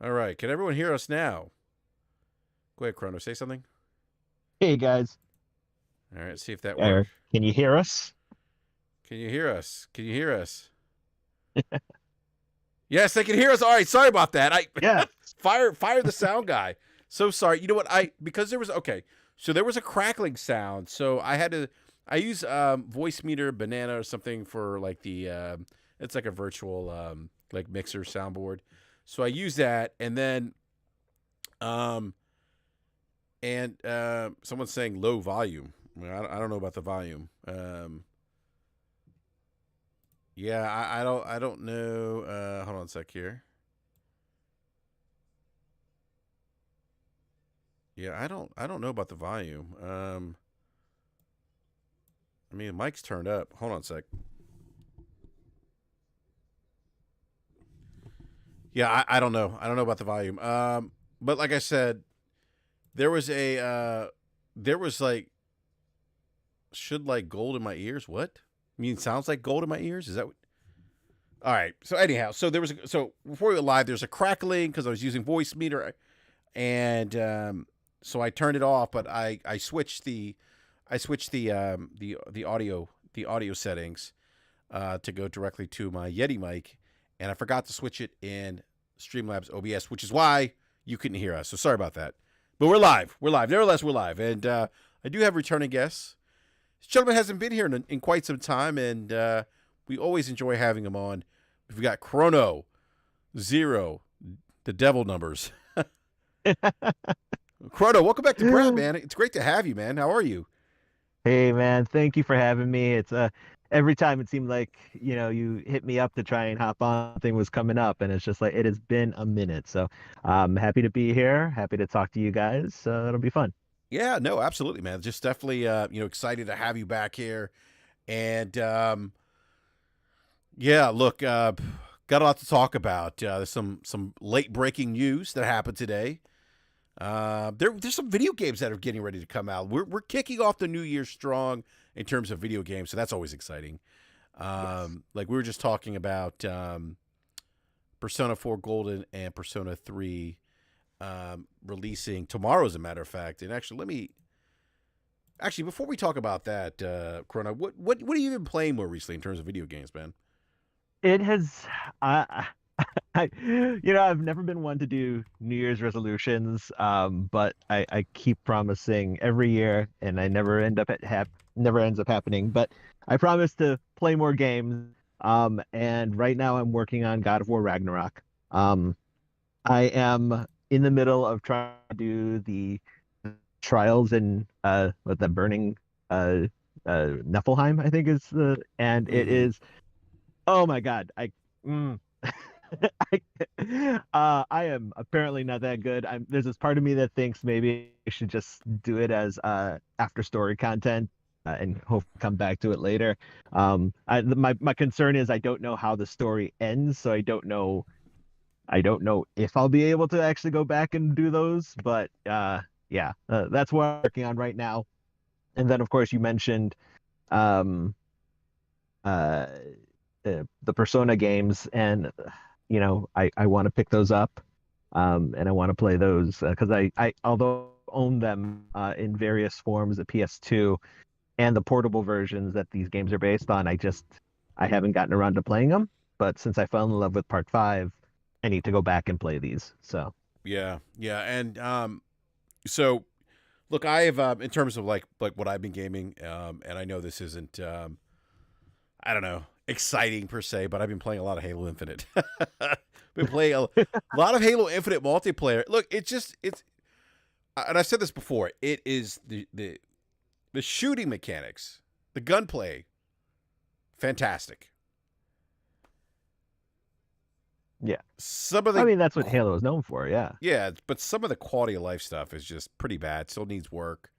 All right. Can everyone hear us now? Go ahead, Chrono. Say something. Hey guys, All right. See if that worked. Eric, can you hear us? Can you hear us? Can you hear us? Yes, they can hear us. All right. Sorry about that. I Yeah. fire the sound guy. So sorry. You know what? Because there was okay. So there was a crackling sound. So I had to. I use voice meter banana or something for like the. It's like a virtual like mixer soundboard. So I use that, and then um someone's saying low volume. I don't know about the volume. Yeah, I don't know. Hold on a sec here. Yeah, I don't know about the volume. I mean, the mic's turned up. Hold on a sec. Yeah, I don't know. I don't know about the volume. But like I said, there was there was like should like gold in my ears. What? I mean, sounds like gold in my ears. Is that what? All right. So anyhow, so before we went live, there's a crackling because I was using voice meter, and so I turned it off. But I switched the audio settings to go directly to my Yeti mic, and I forgot to switch it in Streamlabs OBS, which is why you couldn't hear us. So sorry about that. But we're live. We're live. Nevertheless, we're live, and I do have returning guests. This gentleman hasn't been here in quite some time, and we always enjoy having him on. We've got Chrono, Zero, the devil numbers. Chrono, welcome back to BRAP, man. It's great to have you, man. How are you? Hey man, thank you for having me. It's every time it seemed like, you hit me up to try and hop on, thing was coming up and it's just like it has been a minute. So I'm happy to be here, happy to talk to you guys. It'll be fun. Yeah, no, absolutely, man. Just definitely, excited to have you back here. And yeah, look, got a lot to talk about. There's some late breaking news that happened today. There's some video games that are getting ready to come out. We're kicking off the new year strong in terms of video games, so that's always exciting. Yes. Like we were just talking about Persona 4 Golden and Persona 3 releasing tomorrow, as a matter of fact. And actually, before we talk about that, Corona, what have you been playing more recently in terms of video games, man? It has I I've never been one to do New Year's resolutions, but I keep promising every year, and I never end up never ends up happening. But I promise to play more games. And right now I'm working on God of War Ragnarok. I am in the middle of trying to do the trials in with the burning uh Niflheim, I think is the and it Mm-hmm. is, oh my God. Mm, I am apparently not that good. There's this part of me that thinks maybe I should just do it as after story content, and hope to come back to it later. My concern is I don't know how the story ends, so I don't know if I'll be able to actually go back and do those. But yeah, that's what I'm working on right now. And then of course you mentioned um uh the Persona games, and I want to pick those up, and I want to play those because I although own them in various forms, the PS2 and the portable versions that these games are based on, I haven't gotten around to playing them. But since I fell in love with Part 5, I need to go back and play these. So Yeah, yeah, and so look, I have in terms of like what I've been gaming, and I know this isn't I don't know, exciting per se, but I've been playing a lot of Halo Infinite. Been playing a lot of Halo Infinite multiplayer. Look, it's and I've said this before. It is the shooting mechanics, the gunplay, fantastic. yeah, Some of I the mean that's what Halo is known for. Yeah. yeah, but some of the quality of life stuff is just pretty bad. Still needs work.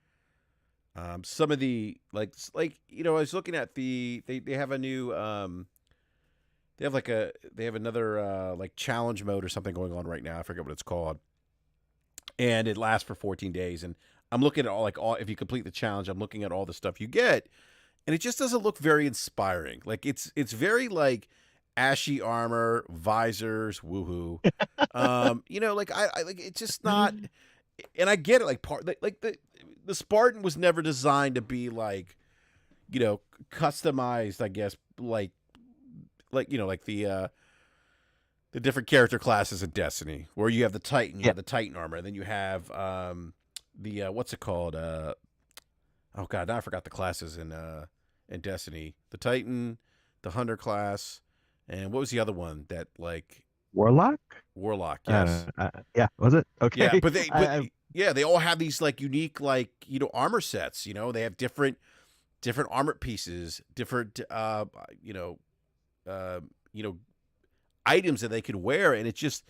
Some of the I was looking at they have a new they have another like challenge mode or something going on right now. I forget what it's called, and it lasts for 14 days. And I'm looking at all if you complete the challenge, I'm looking at all the stuff you get, and it just doesn't look very inspiring. Like it's very like ashy armor, visors, woohoo. You know, like I like it's just not, and I get it. Like like the Spartan was never designed to be like, you know, customized. I guess like you know like the different character classes in Destiny, where you have the Titan, you Yeah. have the Titan armor, and then you have the what's it called? Oh god, now I forgot the classes in Destiny. The Titan, the Hunter class, and what was the other one that like Warlock? Warlock? Yes, Yeah, was it? yeah, Okay. but I yeah, they all have these like unique like armor sets. You know, they have different armor pieces, different uh you know items that they could wear, and it just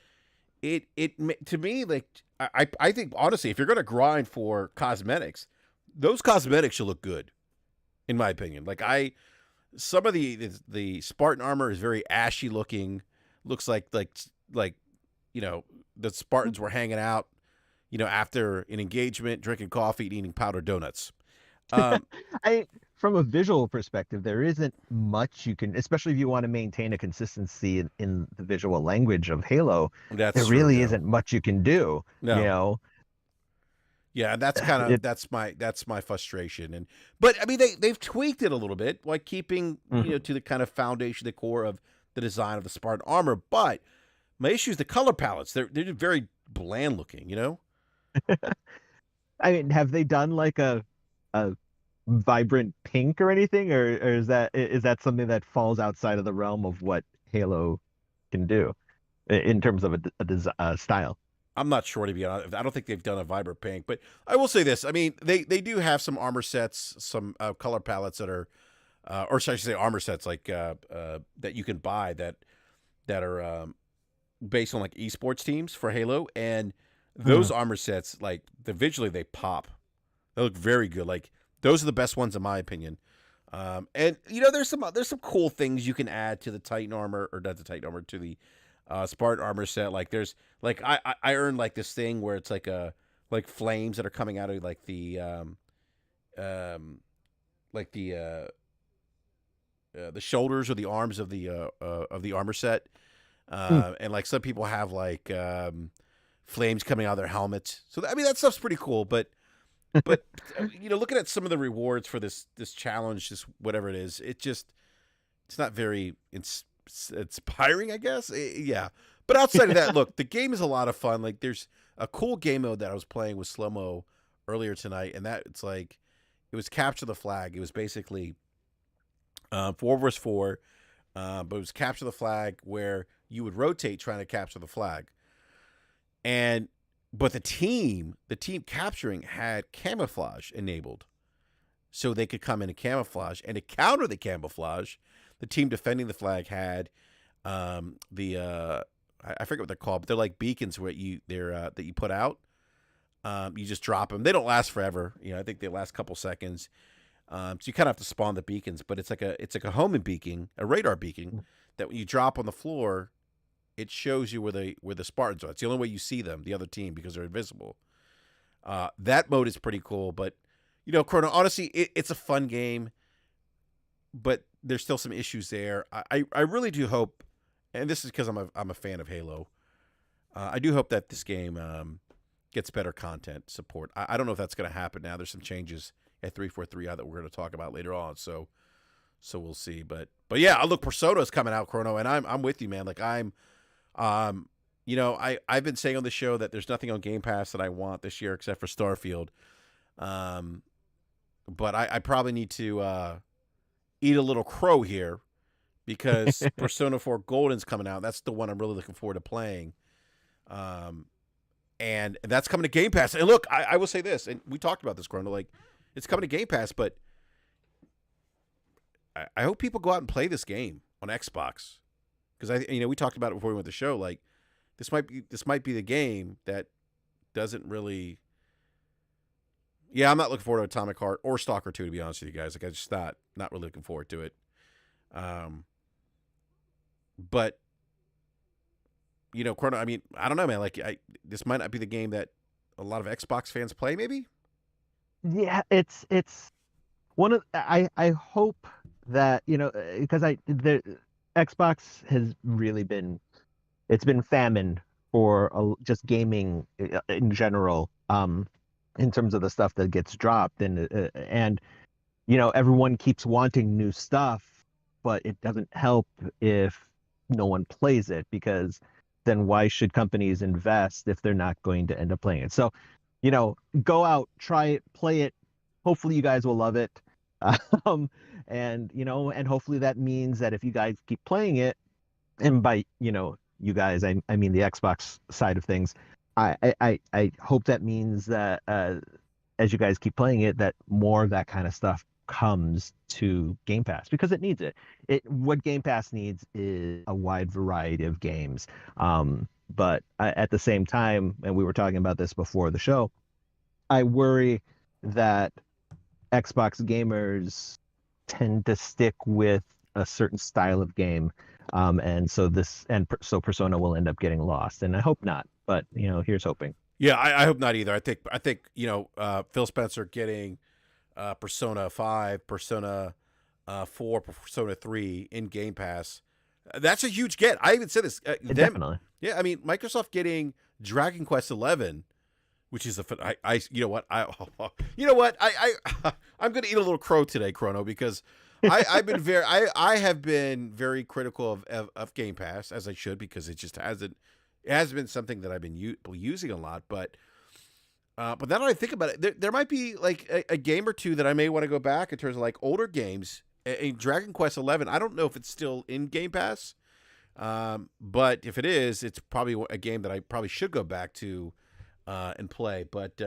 to me like I think honestly, if you're gonna grind for cosmetics, those cosmetics should look good, in my opinion. Like some of the Spartan armor is very ashy looking, looks like you know the Spartans were hanging out, you know, after an engagement, drinking coffee and eating powdered donuts. Um, I from a visual perspective, there isn't much you can, especially if you want to maintain a consistency in the visual language of Halo, there that's true. really Yeah. isn't much you can do, you No. know. Yeah, that's kind of It that's my frustration, and but I mean they've tweaked it a little bit, like keeping Mhm. to the kind of foundation, the core of the design of the Spartan armor. But my issue is the color palettes; they're very bland looking, you know. I mean, have they done like a vibrant pink or anything, or is that something that falls outside of the realm of what Halo can do in terms of a style? I'm not sure, to be honest. I don't think they've done a vibrant pink, but I will say this: I mean, they do have some armor sets, some color palettes that are, or should I say, armor sets like that you can buy that are based on like esports teams for Halo, and those armor sets, like visually, they pop. They look very good. Like those are the best ones in my opinion. And there's some cool things you can add to the Titan armor, or not the Titan armor, to the Spartan armor set. Like there's like I earned like this thing where it's like flames that are coming out of um like the shoulders or the arms of the armor set. Mm. And like some people have like flames coming out of their helmets. So I mean that stuff's pretty cool, but looking at some of the rewards for this challenge, this whatever it is, it's not very inspiring, I guess. Yeah, but outside of that, look, the game is a lot of fun. Like there's a cool game mode that I was playing with Slow Mo earlier tonight, and that it's like it was capture the flag. It was basically 4 vs 4, but it was capture the flag where you would rotate trying to capture the flag, and but the team capturing had camouflage enabled, so they could come in and camouflage. And to counter the camouflage, the team defending the flag had the I forget what they're called, but they're like beacons where that you put out. You just drop them. They don't last forever. I think they last a couple seconds. So you kind of have to spawn the beacons, but it's like a homing beacon, a radar beacon that when you drop on the floor, it shows you where the Spartans are. It's the only way you see them, the other team, because they're invisible. That mode is pretty cool, but Chrono, honestly, it's a fun game, but there's still some issues there. I really do hope, and this is because I'm a fan of Halo. I do hope that this game gets better content support. I don't know if that's going to happen now. There's some changes at 343 that we're going to talk about later on, so we'll see. But yeah, look, Persona is coming out, Chrono, and I'm with you, man. Like I've been saying on the show that there's nothing on Game Pass that I want this year except for Starfield. But I probably need to eat a little crow here because Persona 4 Golden's coming out. That's the one I'm really looking forward to playing. And that's coming to Game Pass. And look, I will say this, and we talked about this, Chrono, like it's coming to Game Pass, but I hope people go out and play this game on Xbox. Because we talked about it before we went to the show. Like, this might be the game that doesn't really. Yeah, I'm not looking forward to Atomic Heart or Stalker 2, to be honest with you guys. Like, I just not really looking forward to it. But Chrono. I mean, I don't know, man. Like, this might not be the game that a lot of Xbox fans play. Maybe. Yeah, it's one of I hope that because Xbox has really been, it's been famine for just gaming in general, in terms of the stuff that gets dropped, and everyone keeps wanting new stuff, but it doesn't help if no one plays it, because then why should companies invest if they're not going to end up playing it? So, go out, try it, play it. Hopefully you guys will love it. Um, and hopefully that means that if you guys keep playing it, and by you guys, I mean the Xbox side of things, I hope that means that as you guys keep playing it, that more of that kind of stuff comes to Game Pass, because it needs it. What Game Pass needs is a wide variety of games. But at the same time, and we were talking about this before the show, I worry that Xbox gamers tend to stick with a certain style of game, and so Persona will end up getting lost. And I hope not, but here's hoping. Yeah, I hope not either. I think Phil Spencer getting Persona 5, Persona 4, Persona 3 in Game Pass. That's a huge get. I even said this. Definitely. Yeah, I mean Microsoft getting Dragon Quest 11, which is you know what I'm going to eat a little crow today, Chrono, because I have been very critical of Game Pass, as I should, because it has been something that I've been using a lot, but now that I think about it, there might be like a game or two that I may want to go back in terms of like older games. In Dragon Quest 11, I don't know if it's still in Game Pass, but if it is, it's probably a game that I probably should go back to and play. But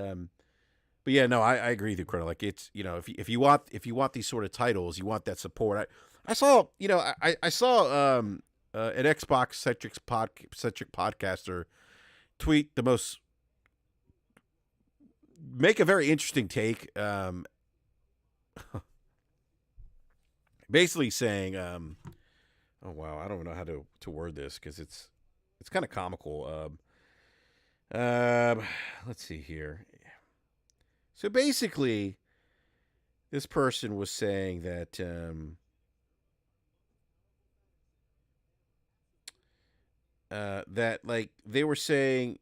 yeah, no, I agree with you, Chrono. Like it's if you want these sort of titles, you want that support. I saw I saw an Xbox centric podcaster tweet make a very interesting take, basically saying, oh wow, I don't know how to word this because it's kind of comical. Let's see here. So basically, this person was saying that that like they were saying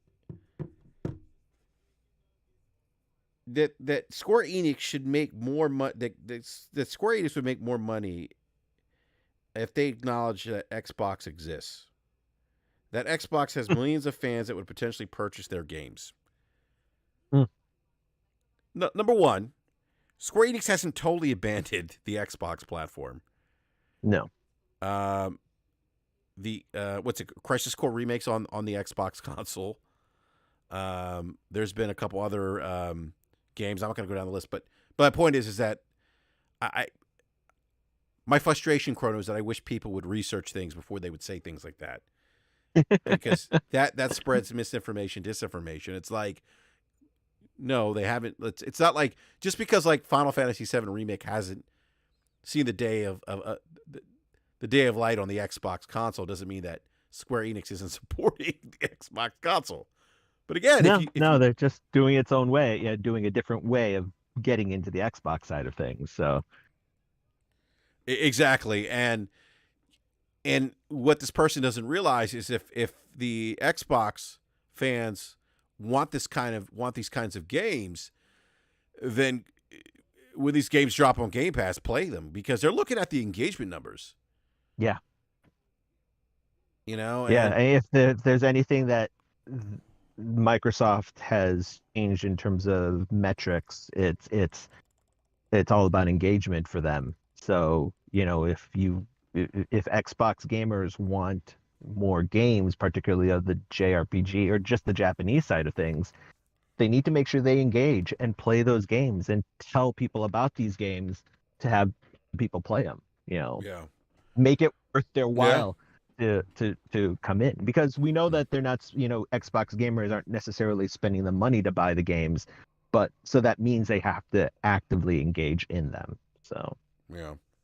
that Square Enix should make more money. That Square Enix would make more money if they acknowledge that Xbox exists. That Xbox has millions of fans that would potentially purchase their games. No, number one, Square Enix hasn't totally abandoned the Xbox platform. No. What's it? Crisis Core remakes on the Xbox console. There's been a couple other games. I'm not going to go down the list, but my point is that my frustration, Chrono, is that I wish people would research things before they would say things like that, because that spreads misinformation, disinformation. It's like, no, they haven't. It's not like just because like Final Fantasy VII Remake hasn't seen the day of the day of light on the Xbox console doesn't mean that Square Enix isn't supporting the Xbox console. But again, they're just doing its own way. Yeah, doing a different way of getting into the Xbox side of things. So exactly, and what this person doesn't realize is if the Xbox fans want these kinds of games, then when these games drop on Game Pass, play them, because they're looking at the engagement numbers. Yeah. And if there's anything that Microsoft has changed in terms of metrics, it's all about engagement for them. So, if Xbox gamers want more games, particularly of the JRPG or just the Japanese side of things, they need to make sure they engage and play those games and tell people about these games to have people play them. Make it worth their while to come in, because we know that they're not, Xbox gamers aren't necessarily spending the money to buy the games, but so that means they have to actively engage in them. So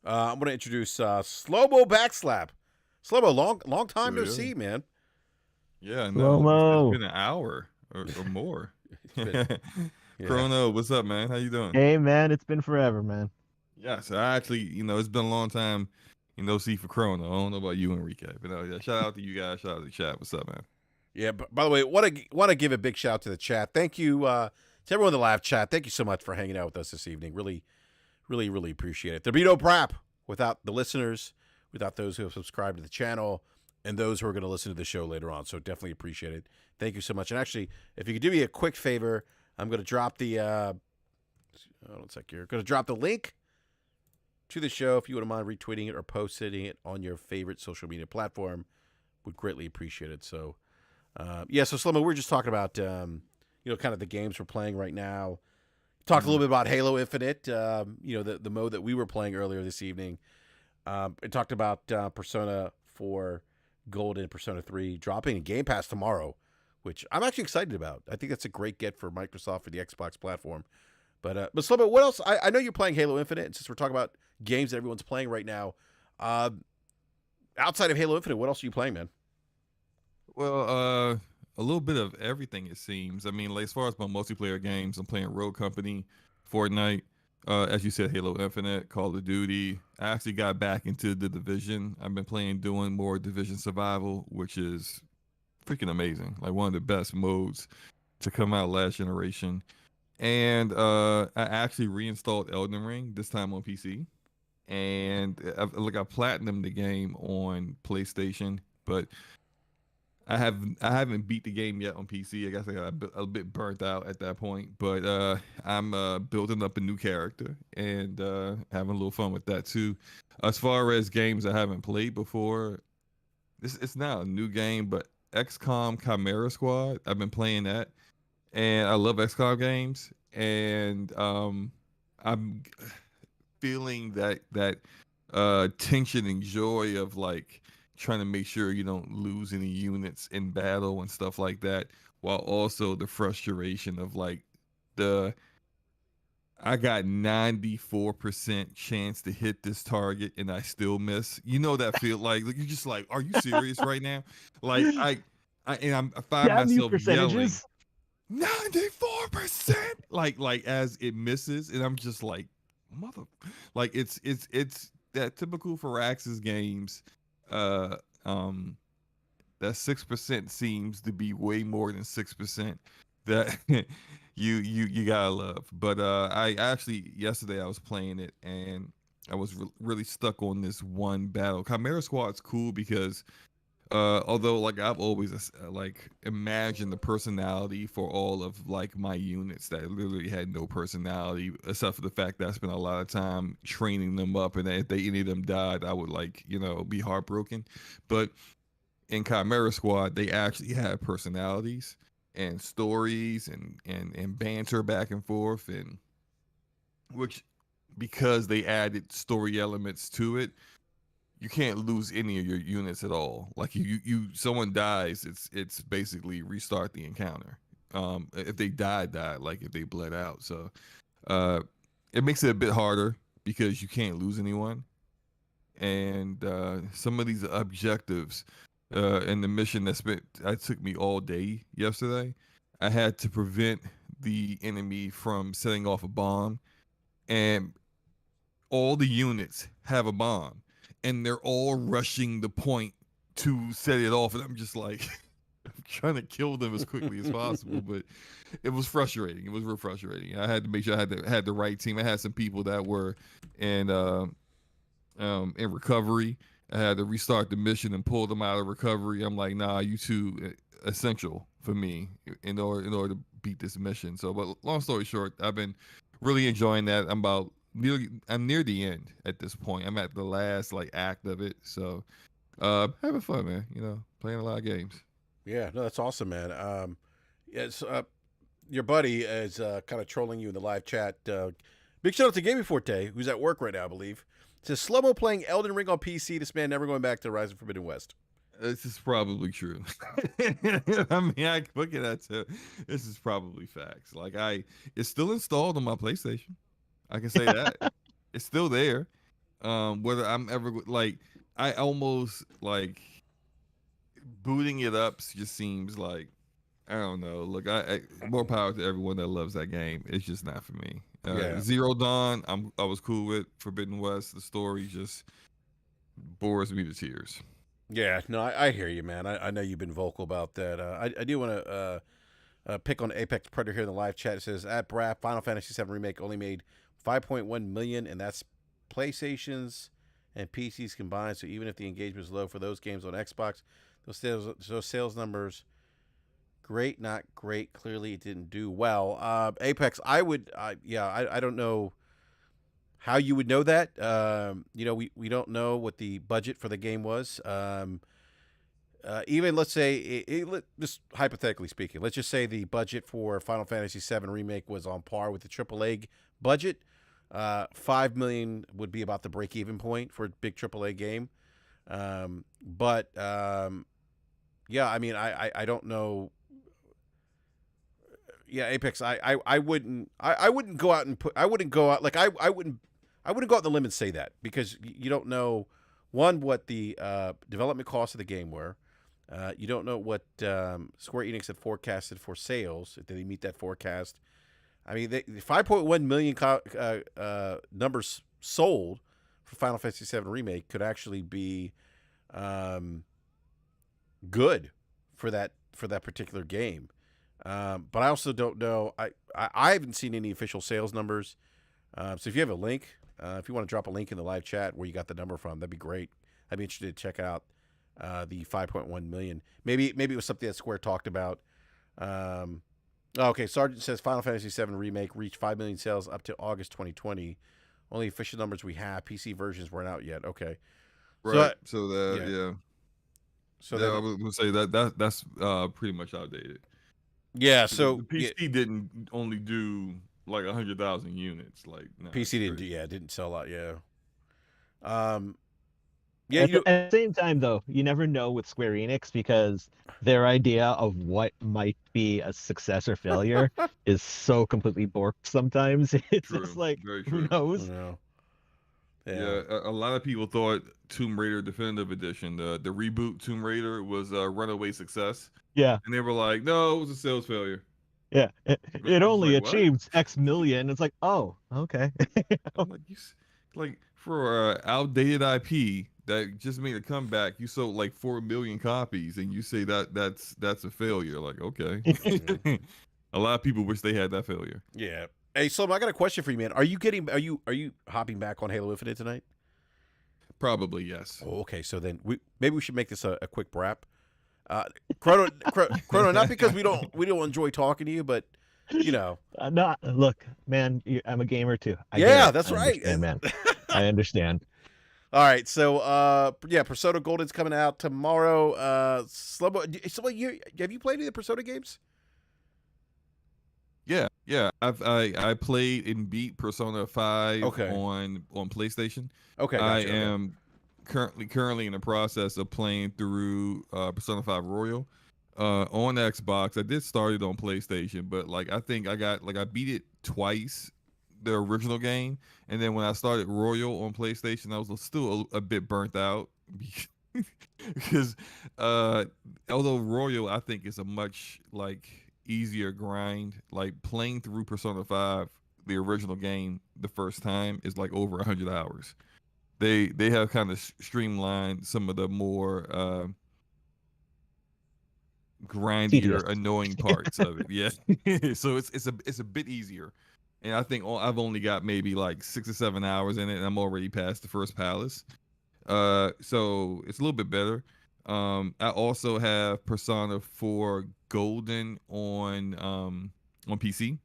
I'm going to introduce Slow-Mo Backslap. Slow-Mo, long time no see, man. Yeah, no, it's been an hour or more. Chrono, what's up, man? How you doing? Hey, man, it's been forever, man. Yeah, so I actually, it's been a long time C for Chrono. I don't know about you, Enrique, but yeah, shout out to you guys. Shout out to the chat. What's up, man? Yeah. By the way, want to give a big shout out to the chat. Thank you to everyone in the live chat. Thank you so much for hanging out with us this evening. Really, really, really appreciate it. There'd be no BRAP without the listeners, without those who have subscribed to the channel, and those who are going to listen to the show later on. So definitely appreciate it. Thank you so much. And actually, if you could do me a quick favor, I'm going to drop the hold on a sec here. Going to drop the link to the show if you wouldn't mind retweeting it or posting it on your favorite social media platform. Would greatly appreciate it. So, so Slimmo, we're just talking about kind of the games we're playing right now. Talked a little bit about Halo Infinite, the mode that we were playing earlier this evening. It talked about Persona 4 Gold and Persona 3 dropping in Game Pass tomorrow, which I'm actually excited about. I think that's a great get for Microsoft for the Xbox platform. But Slobo, what else? I know you're playing Halo Infinite, and since we're talking about games that everyone's playing right now, outside of Halo Infinite, what else are you playing, man? Well, a little bit of everything, it seems. I mean, like, as far as my multiplayer games, I'm playing Rogue Company, Fortnite, as you said, Halo Infinite, Call of Duty. I actually got back into the Division. I've been doing more Division Survival, which is freaking amazing. Like one of the best modes to come out last generation. And I actually reinstalled Elden Ring, this time on PC. And I platinumed the game on PlayStation, but I haven't beat the game yet on PC. I guess I got a bit burnt out at that point, but I'm building up a new character and having a little fun with that too. As far as games I haven't played before, it's not a new game, but XCOM Chimera Squad. I've been playing that, and I love XCOM games, and I'm feeling that tension and joy of like trying to make sure you don't lose any units in battle and stuff like that, while also the frustration of like I got 94% chance to hit this target and I still miss. You know that feel like you're just like, are you serious right now? Like I find myself yelling 94%, like as it misses, and I'm just like, mother, like it's that typical Firaxis games. That 6% seems to be way more than 6% that you gotta love. But I actually yesterday I was playing it and I was really stuck on this one battle. Chimera Squad's cool because although like I've always like imagined the personality for all of like my units that literally had no personality except for the fact that I spent a lot of time training them up, and if any of them died, I would be heartbroken. But in Chimera Squad, they actually had personalities and stories and banter back and forth, and which, because they added story elements to it, you can't lose any of your units at all. Like someone dies, it's basically restart the encounter. If they died, like if they bled out. So it makes it a bit harder because you can't lose anyone. And some of these objectives in the mission that took me all day yesterday, I had to prevent the enemy from setting off a bomb, and all the units have a bomb, and they're all rushing the point to set it off, and I'm just like, I'm trying to kill them as quickly as possible, but it was frustrating. It was real frustrating. I had to make sure I had the right team. I had some people that were in recovery. I had to restart the mission and pull them out of recovery. I'm like, nah, you two essential for me in order to beat this mission. So, but long story short, I've been really enjoying that. I'm near the end at this point. I'm at the last act of it. So having fun, man. Playing a lot of games. Yeah, no, that's awesome, man. Your buddy is kind of trolling you in the live chat. Big shout out to Gaming Forte, who's at work right now, I believe. It says Slow-Mo playing Elden Ring on PC. This man never going back to Horizon Forbidden West. This is probably true. I mean, I look at that too. This is probably facts. It's still installed on my PlayStation. I can say that. It's still there. Whether I'm ever I almost booting it up just seems like, I don't know. Look, I more power to everyone that loves that game. It's just not for me. Zero Dawn, I was cool with. Forbidden West, the story just bores me to tears. Yeah, no, I hear you, man. I know you've been vocal about that. I do want to pick on Apex Predator here in the live chat. It says at BRAP, Final Fantasy VII Remake only made 5.1 million, and that's PlayStations and PCs combined. So even if the engagement is low for those games on Xbox, those sales numbers, great, not great. Clearly, it didn't do well. Apex, I don't know how you would know that. We don't know what the budget for the game was. Even let's say, just hypothetically speaking, let's just say the budget for Final Fantasy VII Remake was on par with the AAA budget. 5 million would be about the break-even point for a big AAA game. Yeah, I mean, I don't know. Yeah, Apex, I wouldn't go out and put. I wouldn't go out like I wouldn't go out on the limb and say that, because you don't know, one, what the development costs of the game were. You don't know what Square Enix had forecasted for sales. Did they meet that forecast? I mean, the 5.1 million numbers sold for Final Fantasy VII Remake could actually be good for that particular game. But I also don't know. I haven't seen any official sales numbers. So if you have a link, if you want to drop a link in the live chat where you got the number from, that'd be great. I'd be interested to check out the 5.1 million. Maybe it was something that Square talked about. Okay, Sergeant says Final Fantasy VII Remake reached 5 million sales up to August 2020. Only official numbers we have. PC versions weren't out yet. Okay. Right. So I was gonna say that's pretty much outdated. Yeah. 'Cause So the PC didn't only do like 100,000 units. Like, nah, PC it's crazy. didn't sell a lot. Yeah. At the same time, though, you never know with Square Enix, because their idea of what might be a success or failure is so completely borked sometimes. It's True. just like, Very who true. knows? Yeah, a lot of people thought Tomb Raider Definitive Edition, the reboot Tomb Raider, was a runaway success. Yeah. And they were like, no, it was a sales failure. Yeah. It I was only like, what? achieved X million. It's like, oh, okay. I'm like, like for outdated IP that just made a comeback, you sold like 4 million copies, and you say that's a failure. Like, okay. A lot of people wish they had that failure. Yeah. Hey, Slim, I got a question for you, man. Are you hopping back on Halo Infinite tonight? Probably, yes. Oh, okay. So then maybe we should make this a quick wrap. Chrono, not because we don't enjoy talking to you, but you know. No, look, man, I'm a gamer too. That's right, man. I understand. All right, so Persona Golden's coming out tomorrow. Slumbo, have you played any of the Persona games? Yeah. I played and beat Persona 5 Okay. on PlayStation. Okay, gotcha, I am currently in the process of playing through Persona 5 Royal on Xbox. I did start it on PlayStation, but like I think I beat it twice, the original game, and then when I started Royal on PlayStation, I was still a bit burnt out because although Royal I think is a much like easier grind, like playing through Persona 5, the original game, the first time is like over 100 hours. They have kind of streamlined some of the more grindier, annoying parts of it. Yeah. So it's a bit easier. And I think I've only got maybe like 6 or 7 hours in it, and I'm already past the first palace. So it's a little bit better. I also have Persona 4 Golden on PC.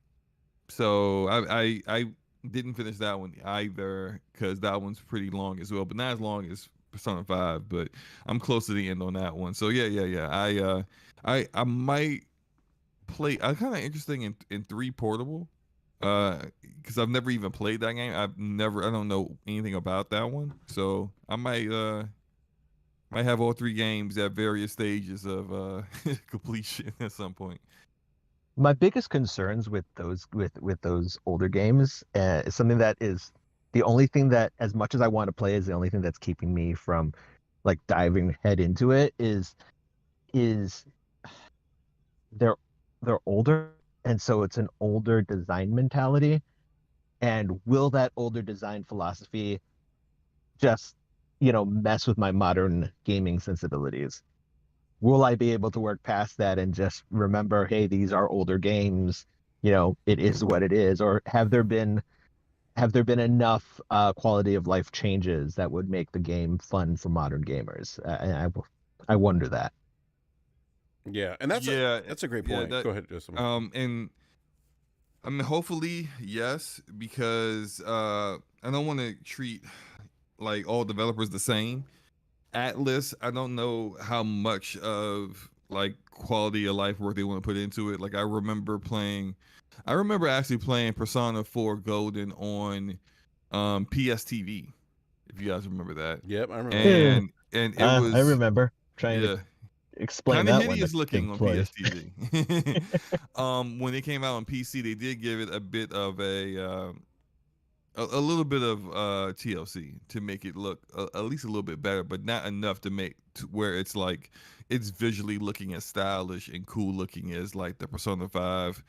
So I didn't finish that one either because that one's pretty long as well, but not as long as Persona 5. But I'm close to the end on that one. So yeah. I might play. I'm kind of interested in 3 Portable because I've never even played that game. I don't know anything about that one. So I might have all 3 games at various stages of completion at some point. My biggest concerns with those older games is something that is the only thing that, as much as I want to play, is the only thing that's keeping me from like diving head into it is they're older, and so it's an older design mentality. And will that older design philosophy just mess with my modern gaming sensibilities? Will I be able to work past that and just remember, hey, these are older games, it is what it is? Or have there been enough quality of life changes that would make the game fun for modern gamers? I wonder that. Yeah, and that's Yeah, a great yeah. point. Go ahead, Justin. And I mean, hopefully, yes, because I don't want to treat like all developers the same. Atlas, I don't know how much of like quality of life work they want to put into it. Like I remember actually playing Persona 4 Golden on PSTV, if you guys remember that. Yep, I remember. Yeah. And it I was, remember trying to yeah, explain kind of that one to hideous looking on employees. PSTV. When it came out on PC, they did give it a bit of a little bit of TLC to make it look at least a little bit better, but not enough to make to where it's like it's visually looking as stylish and cool looking as like the Persona 5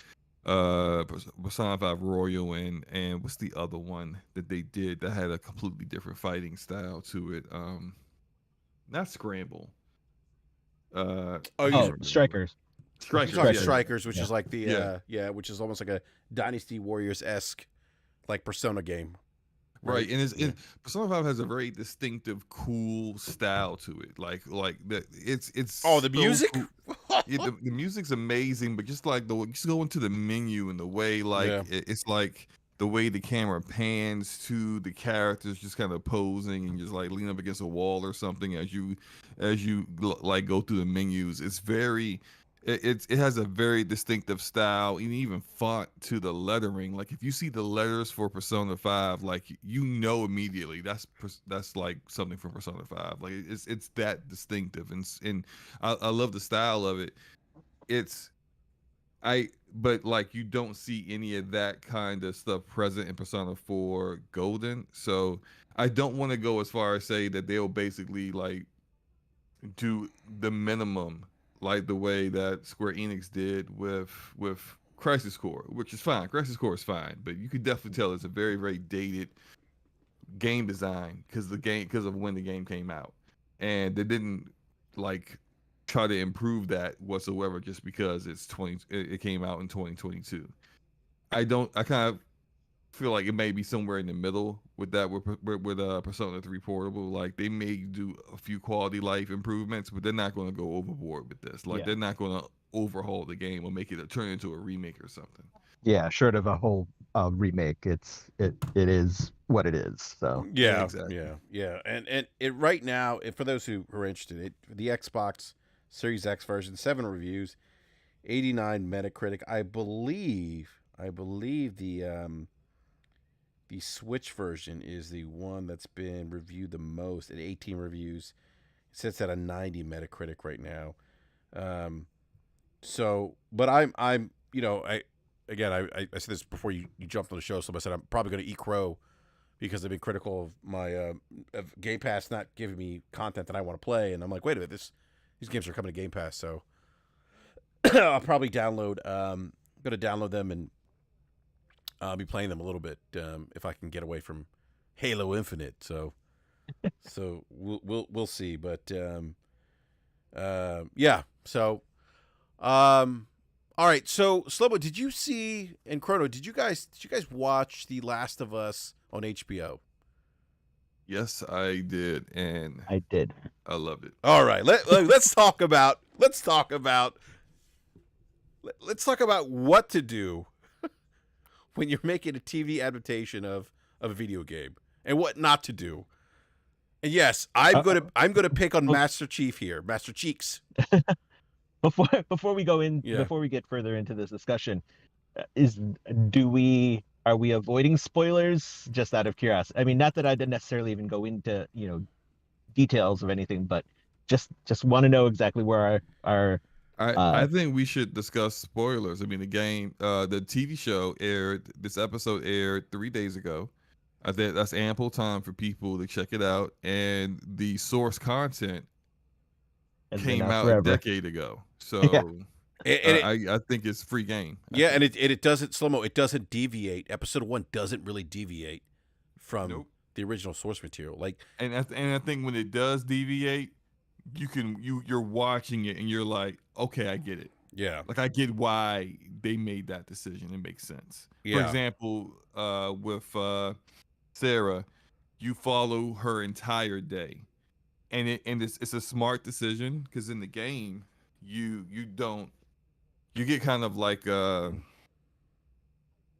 Persona 5 Royal and what's the other one that they did that had a completely different fighting style to it. Not Scramble. Oh, I you can't Oh, remember. Strikers. you're Strikers, talking yeah. Strikers, which Yeah. is like the Yeah. which is almost like a Dynasty Warriors esque like Persona game, Right, and Yeah. Persona 5 has a very distinctive, cool style to it. Like the it's Oh, the so music. cool. Yeah, the music's amazing, but just like just go into the menu and the way like Yeah. it's like the way the camera pans to the characters just kind of posing and just like lean up against a wall or something as you like go through the menus. It's very it has a very distinctive style and even font to the lettering. Like if you see the letters for Persona 5, like you know immediately that's like something from Persona 5. Like it's that distinctive and I love the style of it. It's but like you don't see any of that kind of stuff present in Persona 4 Golden. So I don't want to go as far as say that they'll basically like do the minimum like the way that Square Enix did with Crisis Core, which is fine. Crisis Core is fine, but you could definitely tell it's a very very dated game design because of when the game came out, and they didn't like try to improve that whatsoever just because it came out in 2022. I kind of feel like it may be somewhere in the middle with that with Persona 3 Portable. Like they may do a few quality life improvements, but they're not going to go overboard with this. Like Yeah. they're not going to overhaul the game or make it turn into a remake or something. Yeah, short of a whole remake, it is what it is. So Yeah, Exactly. yeah, and it right now, for those who are interested, the Xbox Series X version, 7 reviews, 89 Metacritic. I believe the Switch version is the one that's been reviewed the most at 18 reviews. It sits at a 90 Metacritic right now. So, but I'm I again I said this before you jumped on the show. So I said I'm probably going to eat crow because they've been critical of my of Game Pass not giving me content that I want to play, and I'm like, wait a minute, these games are coming to Game Pass, so I'll probably download. Going to download them and I'll be playing them a little bit if I can get away from Halo Infinite. So we'll see, but yeah. So all right. So Slobo, did you see, and Chrono? Did you guys watch The Last of Us on HBO? Yes, I did, and I did. I loved it. All right. Let's talk about what to do when you're making a TV adaptation of a video game and what not to do. And yes, I'm gonna pick on Master Chief here, Master Cheeks. Before we go in, Yeah. before we get further into this discussion, are we avoiding spoilers just out of curiosity? I mean, not that I didn't necessarily even go into details of anything, but just want to know exactly where our I think we should discuss spoilers. I mean, the TV show this episode aired 3 days ago. I think that's ample time for people to check it out. And the source content has came been out forever. a decade ago. So I think it's free game. Yeah, and it doesn't, Slow-mo, it doesn't deviate. Episode 1 doesn't really deviate from Nope. the original source material. Like, and I think when it does deviate, you're watching it and you're like, okay, I get it. yeah, Like I get why they made that decision. It makes sense. For yeah, example, with Sarah, you follow her entire day, and it's a smart decision because in the game you don't you get kind of like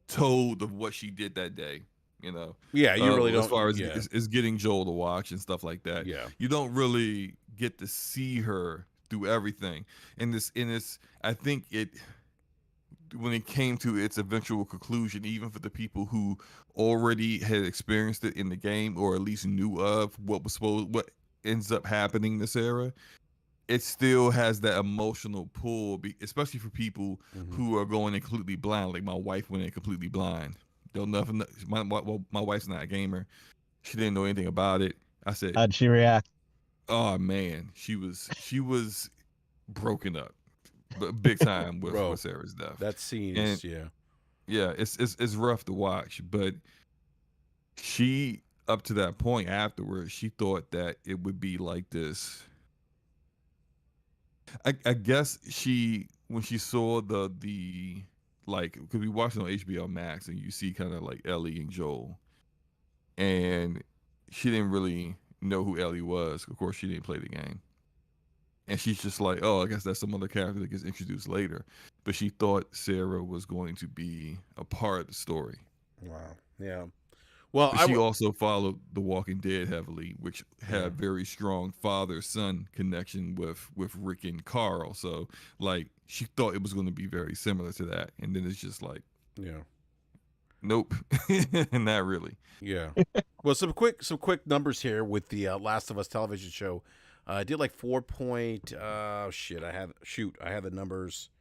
told of what she did that day. You know, yeah. You really as don't. far as Yeah, is getting Joel to watch and stuff like that. yeah, You don't really get to see her do everything. In this, I think it when it came to its eventual conclusion, even for the people who already had experienced it in the game or at least knew of what ends up happening to Sarah, it still has that emotional pull, especially for people mm-hmm. who are going in completely blind. Like my wife went in completely blind. Don't nothing. My wife's not a gamer. She didn't know anything about it. I said, How'd she react? "Oh man, she was broken up, but big time with Bro, Sarah's death." that scene And is yeah, yeah, it's rough to watch, but she up to that point afterwards, she thought that it would be like this. I guess she when she saw the like because we watched it on HBO Max and you see kind of like Ellie and Joel, and she didn't really know who Ellie was. Of course, she didn't play the game, and she's just like, oh, I guess that's some other character that gets introduced later. But she thought Sarah was going to be a part of the story. wow, yeah. Well, But she also followed The Walking Dead heavily, which had a very strong father-son connection with Rick and Carl. So, like, she thought it was going to be very similar to that, and then it's just like, yeah, nope, not really. yeah. Well, some quick numbers here with the Last of Us television show. I did like 4 point. Shit, I have the numbers.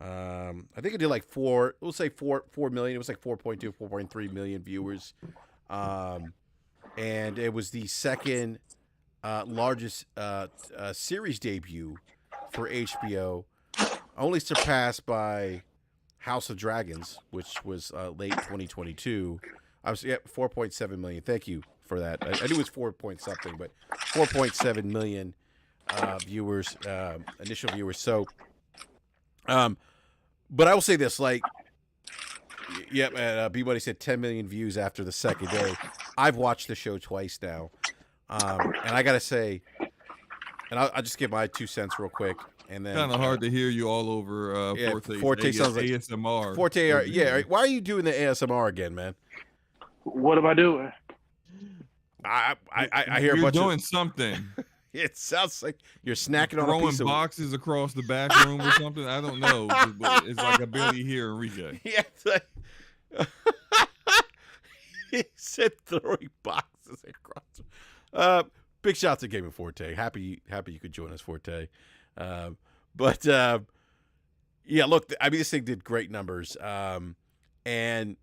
I think it did like we'll say 4 million. It was like 4.2, 4.3 million viewers. And it was the second largest series debut for HBO, only surpassed by House of Dragons, which was late 2022. I was 4.7 million. Thank you for that. I knew it was 4 point something, but 4.7 million viewers, initial viewers. So, but I will say this, like, B-Buddy said 10 million views after the second day. I've watched the show twice now. And I got to say, and I'll just give my 2 cents real quick. And then Kind of hard to hear you all over Forte sounds like ASMR. Forte, yeah. Why are you doing the ASMR again, man? What am I doing? I hear a You're bunch doing of something. It sounds like you're snacking on a Throwing piece of boxes across the back room or something. I don't know. But it's like I barely hear Enrique. Yeah, it's like he said throwing boxes across. Big shout out to Gaming Forte. Happy you could join us, Forte. But yeah, look, I mean, this thing did great numbers. And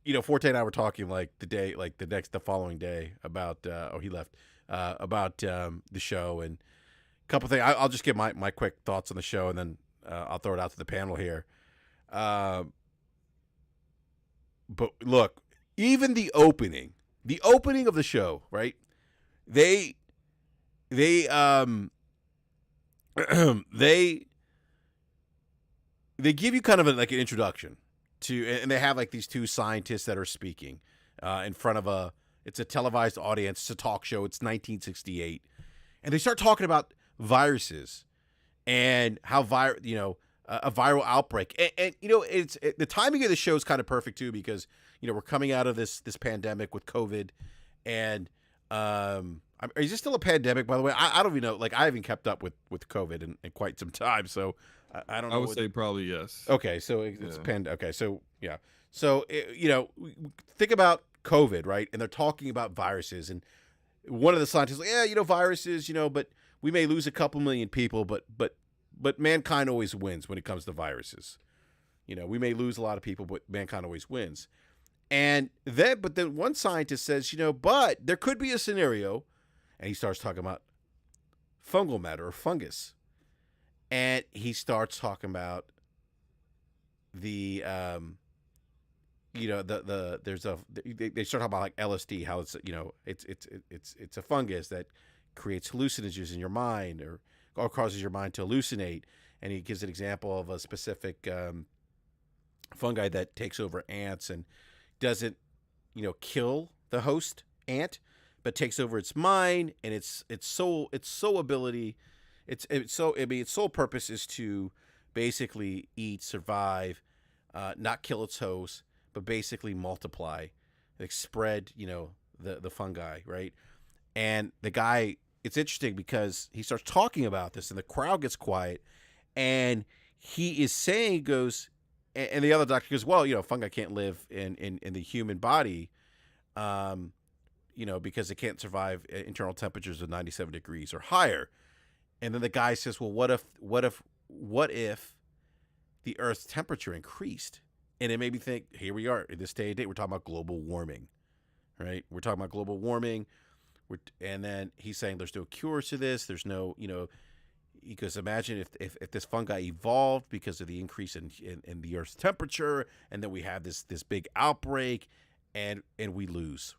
you know, Forte and I were talking like the following day about he left about the show and a couple things. I'll just give my quick thoughts on the show and then I'll throw it out to the panel here. But look, even the opening of the show, right? They they give you kind of like an introduction to, and they have like these 2 scientists that are speaking in front of it's a televised audience. It's a talk show. It's 1968, and they start talking about viruses and how a viral outbreak. And you know, the timing of the show is kind of perfect too, because you know we're coming out of this pandemic with COVID, and is this still a pandemic, by the way? I don't even know. Like, I haven't kept up with COVID in quite some time, so I don't know. I would say probably yes. Okay, so it's Okay, so yeah. So you know, think about COVID, right? And they're talking about viruses, and one of the scientists, like, yeah, you know, viruses, you know, but we may lose a couple million people, but mankind always wins when it comes to viruses. You know, we may lose a lot of people, but mankind always wins. And then one scientist says, you know, but there could be a scenario, and he starts talking about fungal matter or fungus. And he starts talking about the, there's they start talking about like LSD, how it's it's a fungus that creates hallucinogens in your mind or causes your mind to hallucinate, and he gives an example of a specific fungi that takes over ants and doesn't kill the host ant, but takes over its mind and its soul ability. Its sole purpose is to basically eat, survive, not kill its host, but basically multiply, like spread, the fungi, right? And the guy, it's interesting because he starts talking about this, and the crowd gets quiet, and he is saying, and the other doctor goes, well, fungi can't live in the human body, because it can't survive internal temperatures of 97 degrees or higher. And then the guy says, well, what if the Earth's temperature increased? And it made me think, here we are in this day and date, we're talking about global warming, right? We're talking about global warming. And then he's saying there's no cure to this. There's no, he goes, imagine if this fungi evolved because of the increase in the Earth's temperature, and then we have this big outbreak and we lose.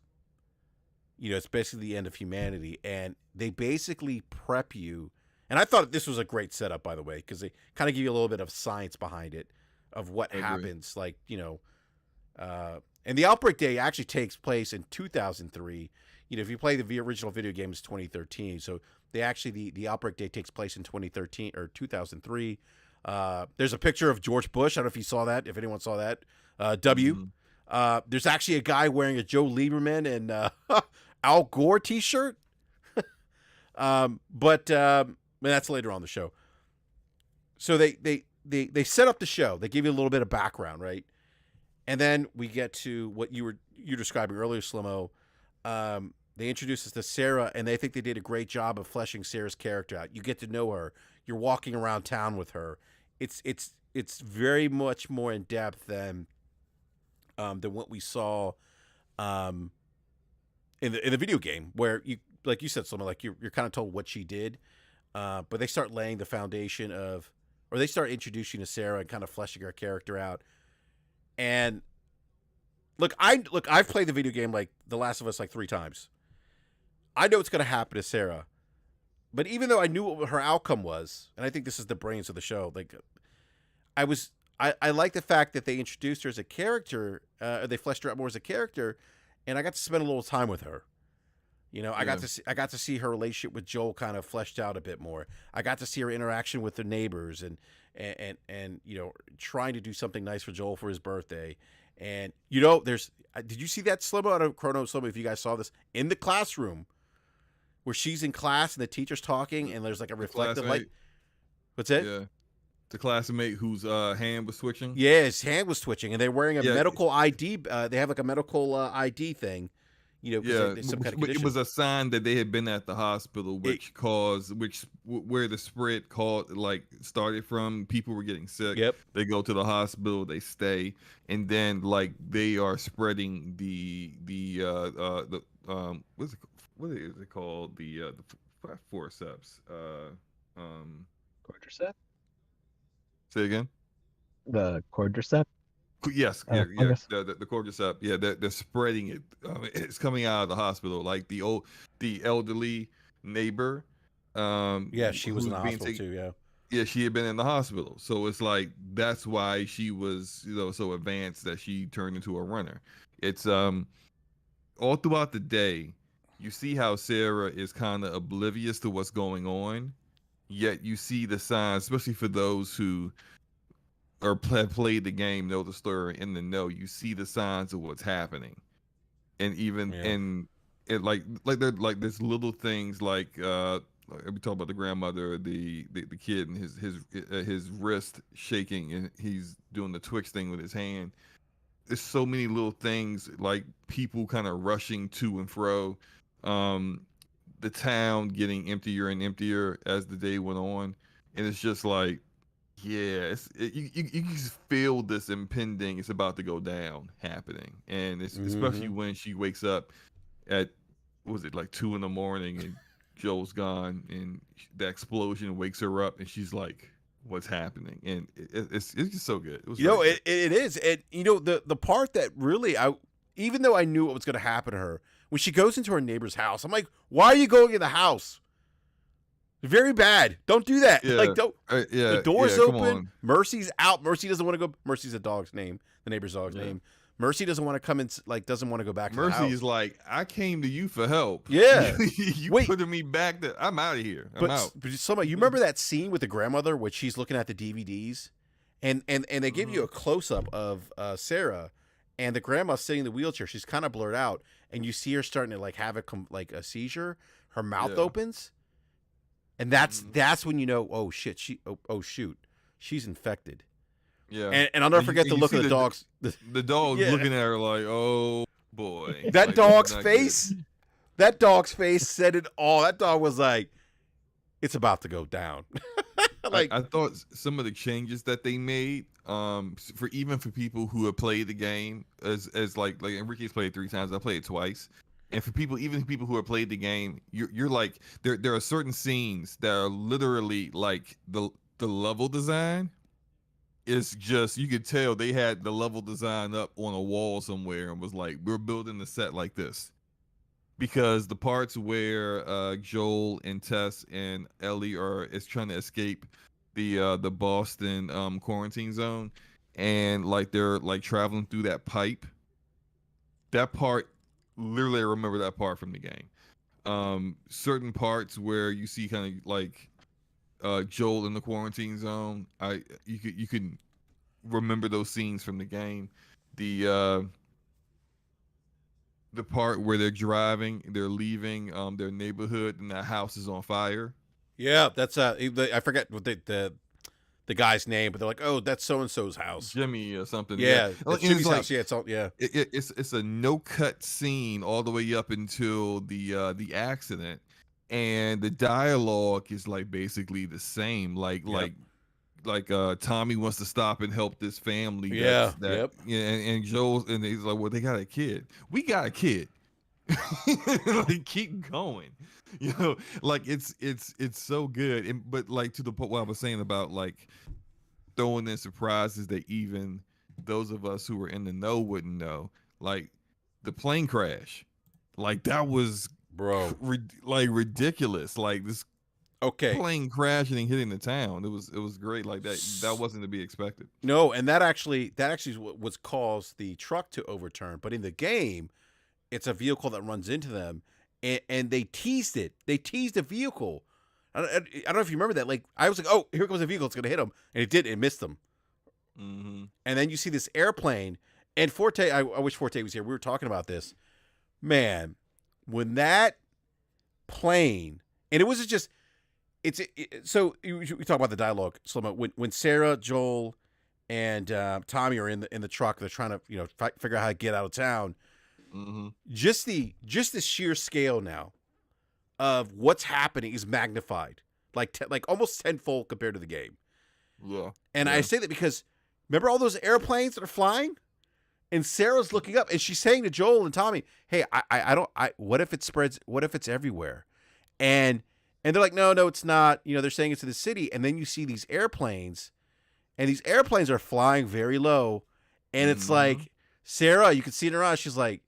It's basically the end of humanity. And they basically prep you. And I thought this was a great setup, by the way, because they kind of give you a little bit of science behind it of what happens. Like, and the outbreak day actually takes place in 2003. If you play the original video game, it's 2013. So they actually, the outbreak day takes place in 2013 or 2003. There's a picture of George Bush. I don't know if you saw that, if anyone saw that. There's actually a guy wearing a Joe Lieberman and Al Gore t-shirt. But that's later on the show. So they set up the show. They give you a little bit of background, right? And then we get to what you were describing earlier, Slimmo. They introduce us to Sarah, and they think they did a great job of fleshing Sarah's character out. You get to know her. You're walking around town with her. It's very much more in depth than what we saw in the video game, where you, like you said, Slimmo, like you're kind of told what she did. But they start laying the foundation or they start introducing to Sarah and kind of fleshing her character out. And I've played the video game like The Last of Us like 3 times. I know what's going to happen to Sarah, but even though I knew what her outcome was, and I think this is the brains of the show, like I like the fact that they introduced her as a character, they fleshed her out more as a character, and I got to spend a little time with her. I got to see her relationship with Joel kind of fleshed out a bit more. I got to see her interaction with the neighbors and trying to do something nice for Joel for his birthday. And did you see that, Slimmo? I don't know, Chrono, Slimmo, if you guys saw this in the classroom where she's in class and the teacher's talking and there's like a reflective light. What's that? Yeah. The classmate whose hand was twitching. Yeah, his hand was twitching, and they're wearing a medical ID. They have like a medical ID thing. Some kind of it was a sign that they had been at the hospital, where the spread started from. People were getting sick. Yep. They go to the hospital, they stay, and then they are spreading the what is it called, the forceps, Cordyceps? Say again. The cordyceps? Yes, the cordyceps. Yeah, they're spreading it. It's coming out of the hospital. Like the elderly neighbor. She was in the hospital too. Yeah, she had been in the hospital. So it's like that's why she was so advanced that she turned into a runner. It's all throughout the day, you see how Sarah is kind of oblivious to what's going on, yet you see the signs, especially for those who have played the game, know the story, in the know. You see the signs of what's happening, and even and it there's little things like we talk about the grandmother, the kid, and his wrist shaking, and he's doing the Twix thing with his hand. There's so many little things, like people kind of rushing to and fro, the town getting emptier and emptier as the day went on, and it's just like, you just feel this impending, it's about to go down happening, and it's especially when she wakes up at, was it like 2 a.m, and Joel's gone, and the explosion wakes her up, and she's like, what's happening, and it's just so good. It was it is, and the part that really even though I knew what was going to happen to her when she goes into her neighbor's house, I'm like, why are you going in the house? Very bad. Don't do that. Yeah. Like, don't. Yeah, The door's come open. on. Mercy's out. Mercy doesn't want to go. Mercy's the dog's name, the neighbor's dog's name. Mercy doesn't want to come in. Like, doesn't want to go back. To the house. Mercy is like, I came to you for help. Yeah. you putting me back. I'm out of here. I'm out. But somebody, you remember that scene with the grandmother when she's looking at the DVDs, and they give you a close up of Sarah, and the grandma's sitting in the wheelchair. She's kind of blurred out, and you see her starting to like have a seizure. Her mouth opens. And that's when you know, oh shit, shoot, she's infected. Yeah, and I'll never forget the look of the dogs. The dog looking at her like, oh boy. That like, dog's face. Good. That dog's face said it all. That dog was like, it's about to go down. Like I thought some of the changes that they made, for people who have played the game, as like Enrique's played 3 times, I played it twice. And for people who have played the game, you're like, there are certain scenes that are literally like the level design is just, you could tell they had the level design up on a wall somewhere and was like, we're building the set like this. Because the parts where Joel and Tess and Ellie is trying to escape the Boston quarantine zone, and like they're like traveling through that pipe, that part, literally I remember that part from the game. Certain parts where you see kind of like Joel in the quarantine zone, you can remember those scenes from the game. The part where they're leaving their neighborhood and that house is on fire. Yeah, that's I forget what the guy's name, but they're like, oh, that's so and so's house, Jimmy or something. Yeah, it's Jimmy's like, house. Yeah, it's all. Yeah, it's a no cut scene all the way up until the accident, and the dialogue is like basically the same. Like Tommy wants to stop and help this family. Yeah, and Joel, and he's like, well, they got a kid. We got a kid. Like, keep going. Like it's so good. But like, to the point what I was saying about like throwing in surprises that even those of us who were in the know wouldn't know, like the plane crash, like that was like ridiculous. Like this plane crashing and hitting the town. It was great. Like that wasn't to be expected. No, and that actually was caused the truck to overturn. But in the game, it's a vehicle that runs into them, and they teased it. They teased the vehicle. I don't know if you remember that. Like, I was like, oh, here comes a vehicle. It's going to hit him. And it did. It missed them. Mm-hmm. And then you see this airplane. And Forte, I wish Forte was here. We were talking about this. Man, when that plane, and it was just, so we talk about the dialogue. When Sarah, Joel, and Tommy are in the truck, they're trying to figure out how to get out of town. Mm-hmm. Just the sheer scale now of what's happening is magnified, like almost tenfold compared to the game. Yeah. And I say that because remember all those airplanes that are flying, and Sarah's looking up and she's saying to Joel and Tommy, "Hey, what if it spreads? What if it's everywhere?" And they're like, "No, it's not." They're saying it's in the city, and then you see these airplanes, and these airplanes are flying very low, and it's like Sarah, you can see in her eyes, she's like,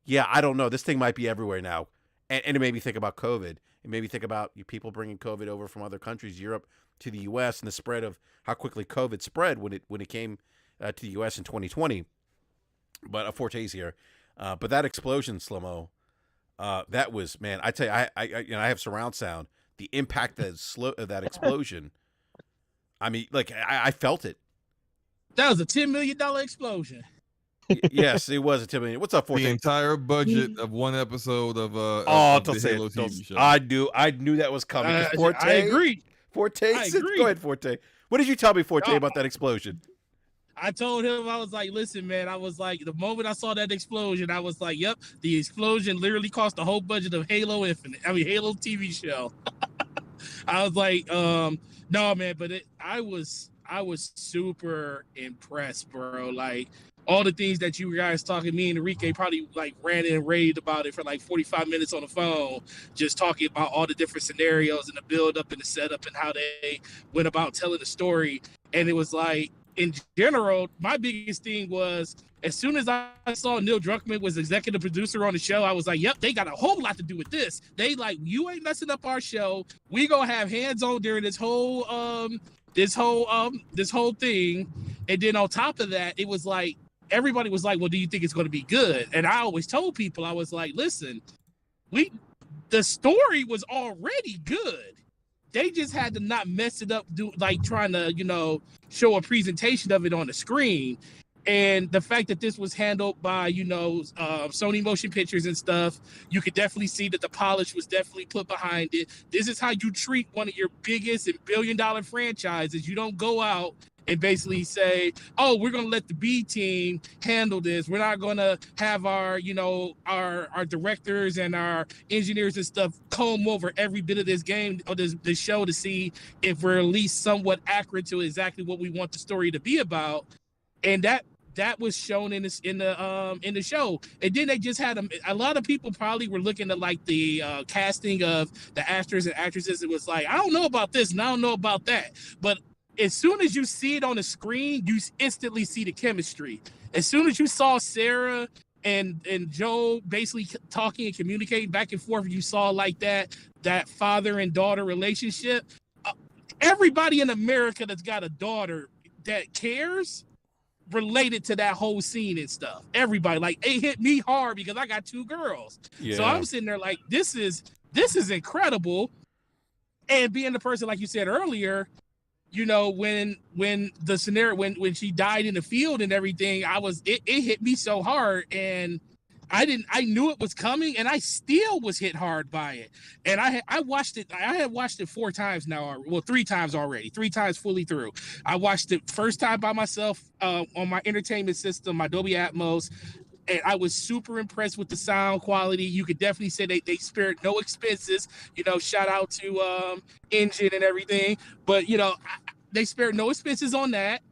yeah, I don't know. This thing might be everywhere now. And it made me think about COVID. It made me think about people bringing COVID over from other countries, Europe, to the U.S., and the spread of how quickly COVID spread when it came to the U.S. in 2020. But Forte's here. But that explosion, Slow-Mo, that was, man, I tell you, I have surround sound. The impact of that explosion, I mean, like, I felt it. That was a $10 million explosion. Yes, it was a $10 million. What's up, Forte? The entire budget of one episode of the Halo TV show. I knew that was coming. Forte, I agree. Forte, go ahead, Forte. What did you tell me, Forte, about that explosion? I told him, I was like, listen, man, I was like, the moment I saw that explosion, I was like, yep, the explosion literally cost the whole budget of Halo TV show. I was like, no, man, but I was super impressed, bro. Like, all the things that you guys talking, me and Enrique probably like ran and raved about it for like 45 minutes on the phone, just talking about all the different scenarios and the build up and the setup and how they went about telling the story. And it was like, in general, my biggest thing was as soon as I saw Neil Druckmann was executive producer on the show, I was like, yep, they got a whole lot to do with this. They like, you ain't messing up our show. We gonna have hands on during this whole thing. And then on top of that, it was like, everybody was like, well, do you think it's going to be good? And I always told people, I was like, listen, the story was already good. They just had to not mess it up, trying to, show a presentation of it on the screen. And the fact that this was handled by, Sony Motion Pictures and stuff, you could definitely see that the polish was definitely put behind it. This is how you treat one of your biggest and billion-dollar franchises. You don't go out and basically say, oh, we're going to let the B team handle this. We're not going to have our directors and our engineers and stuff comb over every bit of this game or this show to see if we're at least somewhat accurate to exactly what we want the story to be about. And that was shown in the show. And then they just had a lot of people probably were looking at like the casting of the actors and actresses. It was like, I don't know about this and I don't know about that. But as soon as you see it on the screen, you instantly see the chemistry. As soon as you saw Sarah and Joe basically talking and communicating back and forth, you saw like that father and daughter relationship. Everybody in America that's got a daughter that cares related to that whole scene and stuff. Everybody, like, it hit me hard because I got 2 girls. Yeah. So I'm sitting there like, this is incredible. And being the person, like you said earlier, when the scenario, when she died in the field and everything, it hit me so hard, and I knew it was coming, and I still was hit hard by it. And I had watched it 4 times now, well, 3 times already, 3 times fully through. I watched it first time by myself on my entertainment system, my Dolby Atmos. And I was super impressed with the sound quality. You could definitely say they spared no expenses. Shout out to Engine and everything. But they spared no expenses on that.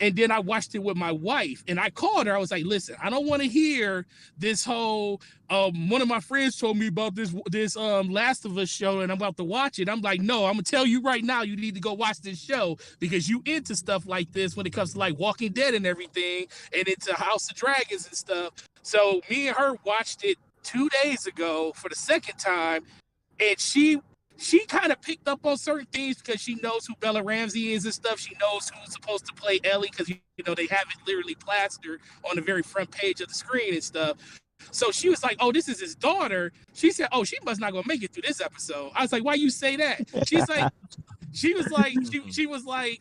And then I watched it with my wife, and I called her. I was like, listen, I don't want to hear this whole, one of my friends told me about this Last of Us show, and I'm about to watch it. I'm like, no, I'm going to tell you right now, you need to go watch this show because you into stuff like this when it comes to like Walking Dead and everything, and into House of Dragons and stuff. So me and her watched it 2 days ago for the second time, and she kind of picked up on certain things because she knows who Bella Ramsey is and stuff. She knows who's supposed to play Ellie because, they have it literally plastered on the very front page of the screen and stuff. So she was like, oh, this is his daughter. She said, oh, she must not going to make it through this episode. I was like, why you say that? She's like, she was like,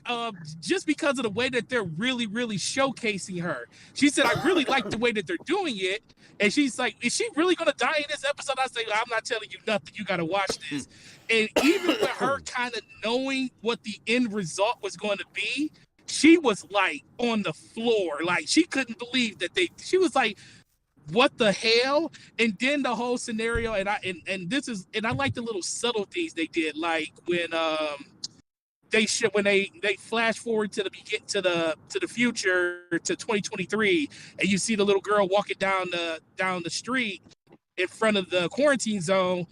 just because of the way that they're really, really showcasing her. She said, I really like the way that they're doing it. And she's like, is she really going to die in this episode? I say, I'm not telling you nothing. You got to watch this. And even with her kind of knowing what the end result was going to be, she was like on the floor. Like she couldn't believe that she was like, what the hell? And then the whole scenario, and I like the little subtle things they did, like when they flash forward to the future to 2023, and you see the little girl walking down the street in front of the quarantine zone.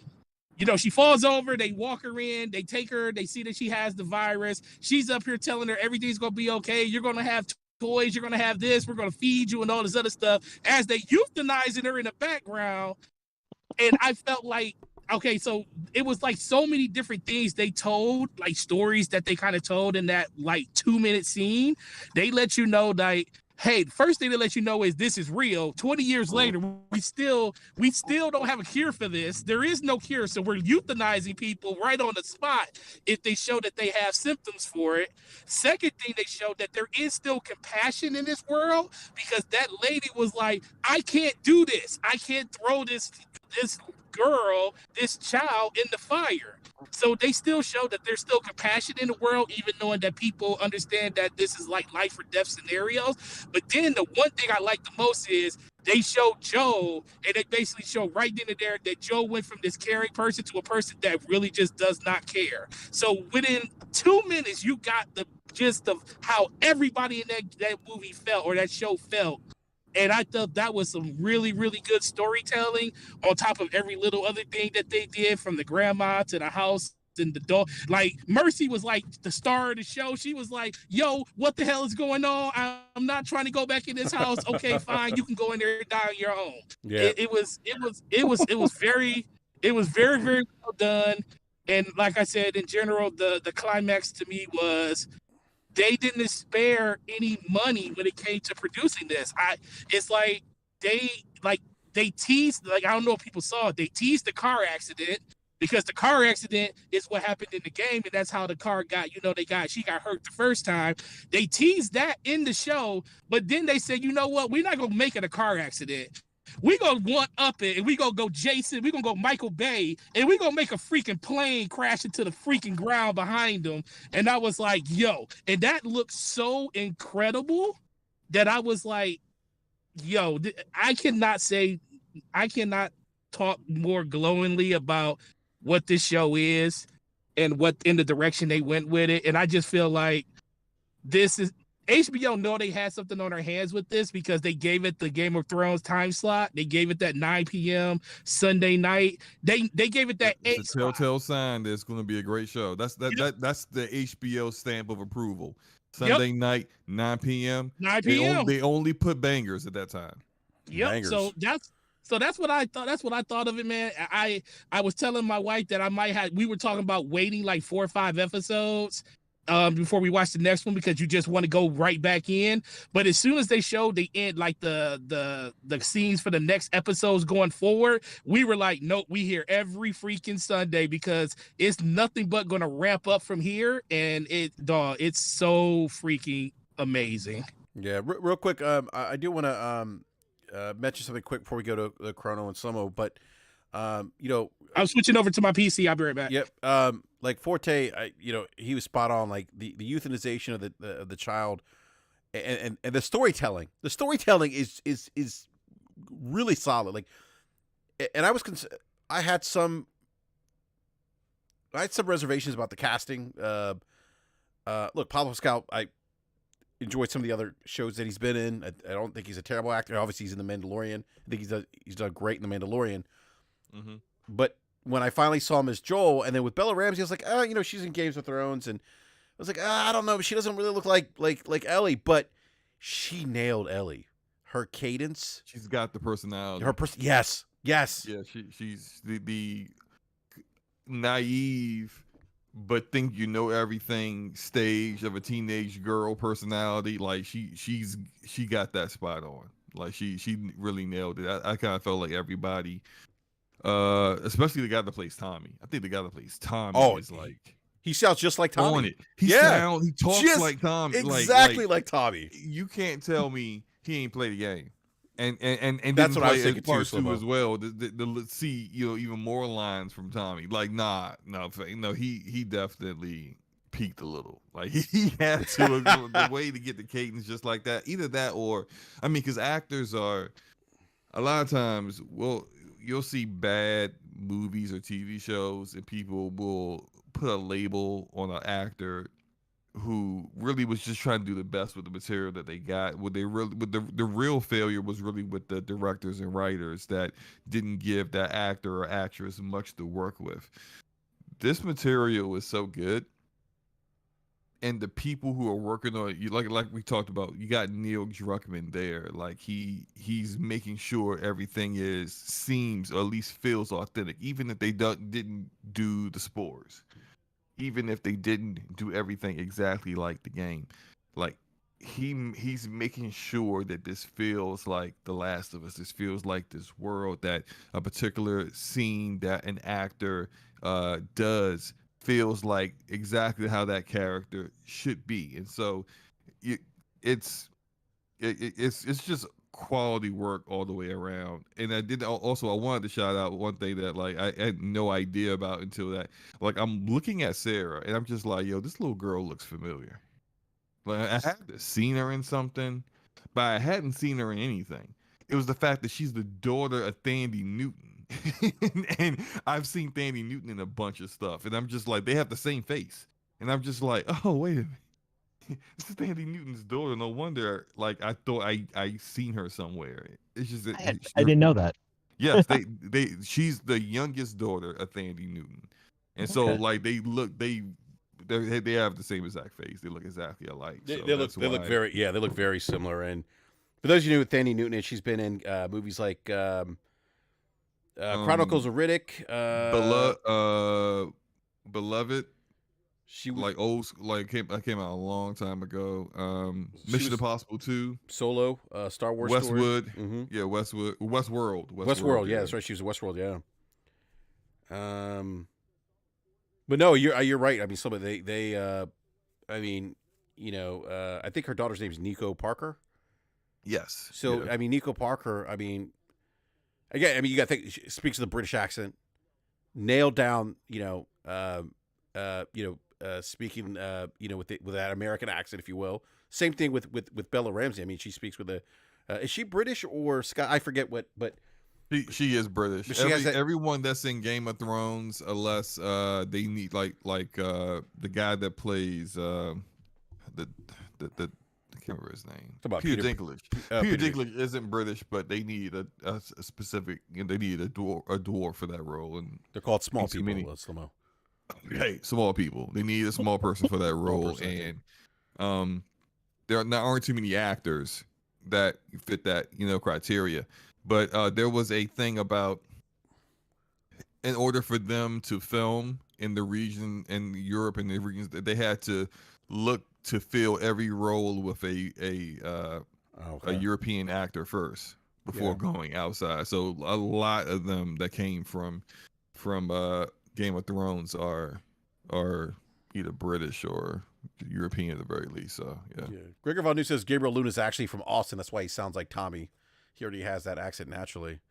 She falls over, they walk her in, they take her, they see that she has the virus. She's up here telling her everything's going to be okay. You're going to have toys, you're going to have this, we're going to feed you and all this other stuff as they euthanizing her in the background. And I felt like, okay, so it was like so many different things they told, like stories that they kind of told in that like 2-minute scene. They let you know like, hey, the first thing they let you know is this is real. 20 years later, we still don't have a cure for this. There is no cure. So we're euthanizing people right on the spot if they show that they have symptoms for it. Second thing, they showed that there is still compassion in this world because that lady was like, I can't do this. I can't throw this child in the fire. So they still show that there's still compassion in the world, even knowing that people understand that this is like life or death scenarios. But then the one thing I like the most is they show Joe, and they basically show right then and there that Joe went from this caring person to a person that really just does not care. So within 2 minutes, you got the gist of how everybody in that movie felt or that show felt And I thought that was some really, really good storytelling on top of every little other thing that they did, from the grandma to the house and the dog. Like Mercy was like the star of the show. She was like, "Yo, what the hell is going on? I'm not trying to go back in this house. Okay, fine, you can go in there and die on your own." Yeah. It was very, very well done. And like I said, in general, the climax to me was they didn't spare any money when it came to producing this. It's like they like they teased, like, I don't know if people saw it. They teased the car accident because the car accident is what happened in the game, and that's how the car got. She got hurt the first time. They teased that in the show, but then they said, you know what? We're not gonna make it a car accident. We gonna one up it, and we gonna go Jason. We gonna go Michael Bay, and we gonna make a freaking plane crash into the freaking ground behind them. And I was like, yo, and that looked so incredible that I was like, yo, I cannot talk more glowingly about what this show is and what in the direction they went with it. And I just feel like this is HBO know they had something on their hands with this because they gave it the Game of Thrones time slot. They gave it that 9 p.m. Sunday night. They gave it that it's a telltale sign that it's going to be a great show. That's the HBO stamp of approval. Sunday night, 9 p.m. 9 p.m. They only put bangers at that time. Yep. Bangers. So that's what I thought. That's what I thought of it, man. I was telling my wife that we were talking about waiting like 4 or 5 episodes before we watch the next one, because you just want to go right back in. But as soon as they showed the end, like the scenes for the next episodes going forward, we were like, nope, we here every freaking Sunday, because it's nothing but going to ramp up from here. And it's so freaking amazing. Yeah, real quick, I do want to mention something quick before we go to the Chrono and Slomo, but I'm switching over to my PC. I'll be right back. Yep. Like Forte, he was spot on. Like the euthanization of the child, and the storytelling. The storytelling is really solid. Like, and I had some reservations about the casting. Look, Pablo Pascal, I enjoyed some of the other shows that he's been in. I don't think he's a terrible actor. Obviously, he's in The Mandalorian. I think he's done great in The Mandalorian. Mm-hmm. But when I finally saw him as Joel, and then with Bella Ramsey, I was like, she's in Games of Thrones, and I was like, I don't know, but she doesn't really look like Ellie, but she nailed Ellie. Her cadence, she's got the personality. Yes. Yeah, she's the naive but think you know everything stage of a teenage girl personality. Like she got that spot on. Like she really nailed it. I kind of felt like everybody. Especially the guy that plays Tommy. I think the guy that plays Tommy is like, he sounds just like Tommy. On it. He talks like Tommy. Exactly like Tommy. You can't tell me he ain't played the game. And that's what I was thinking part too, as well. The see even more lines from Tommy. Like no, he definitely peaked a little. Like he had to the way to get the cadence just like that. Either that or because actors are a lot of times you'll see bad movies or TV shows, and people will put a label on an actor who really was just trying to do the best with the material that they got. The real failure was really with the directors and writers that didn't give that actor or actress much to work with. This material was so good. And the people who are working on it, like we talked about, you got Neil Druckmann there. Like he's making sure everything seems or at least feels authentic, even if they didn't do the spores, even if they didn't do everything exactly like the game. Like he's making sure that this feels like The Last of Us. This feels like this world, that a particular scene that an actor does feels like exactly how that character should be. And so it's just quality work all the way around. And I wanted to shout out one thing that like I had no idea about until that. Like I'm looking at Sarah and I'm just like, yo, this little girl looks familiar. Like I had seen her in something, but I hadn't seen her in anything. It was the fact that she's the daughter of Thandie Newton. And I've seen Thandie Newton in a bunch of stuff, and I'm just like, they have the same face, and I'm just like, oh wait a this is Thandie Newton's daughter. No wonder, like I thought I seen her somewhere. It's just that I didn't know that. yes, she's the youngest daughter of Thandie Newton, and so Okay. like they have the same exact face. They look exactly alike. So They look they look very similar. And for those of you who know Thandie Newton, is, she's been in movies like Chronicles of Riddick, Beloved. She was Like came out a long time ago. Mission Impossible 2, Solo, Star Wars Westwood, story. Mm-hmm. yeah, Westworld, yeah, that's right. She was in Westworld, yeah. But no, you're right. I mean, some of I mean, I think her daughter's name is Nico Parker. Yes. So yeah. I mean, Nico Parker. I mean, again, I mean, you got to think she speaks with a British accent, nailed down. Speaking, with that American accent, if you will. Same thing with Bella Ramsey. I mean, she speaks with a. Is she British or Scott? I forget what, but she is British. Everyone that's in Game of Thrones, unless they need like the guy that plays the I can't remember his name. Peter Dinklage. Peter Dinklage isn't British, but they need a specific. They need a dwarf for that role, and they're called small people. Slow-mo. Hey, small people. They need a small person for that role, and there aren't too many actors that fit that criteria. But there was a thing about, in order for them to film in the region, in Europe and the regions, that they had to look to fill every role with a European actor first before going outside. So a lot of them that came from Game of Thrones are either British or European at the very least. So yeah. Gregor Von New says Gabriel Luna is actually from Austin. That's why he sounds like Tommy. He already has that accent naturally.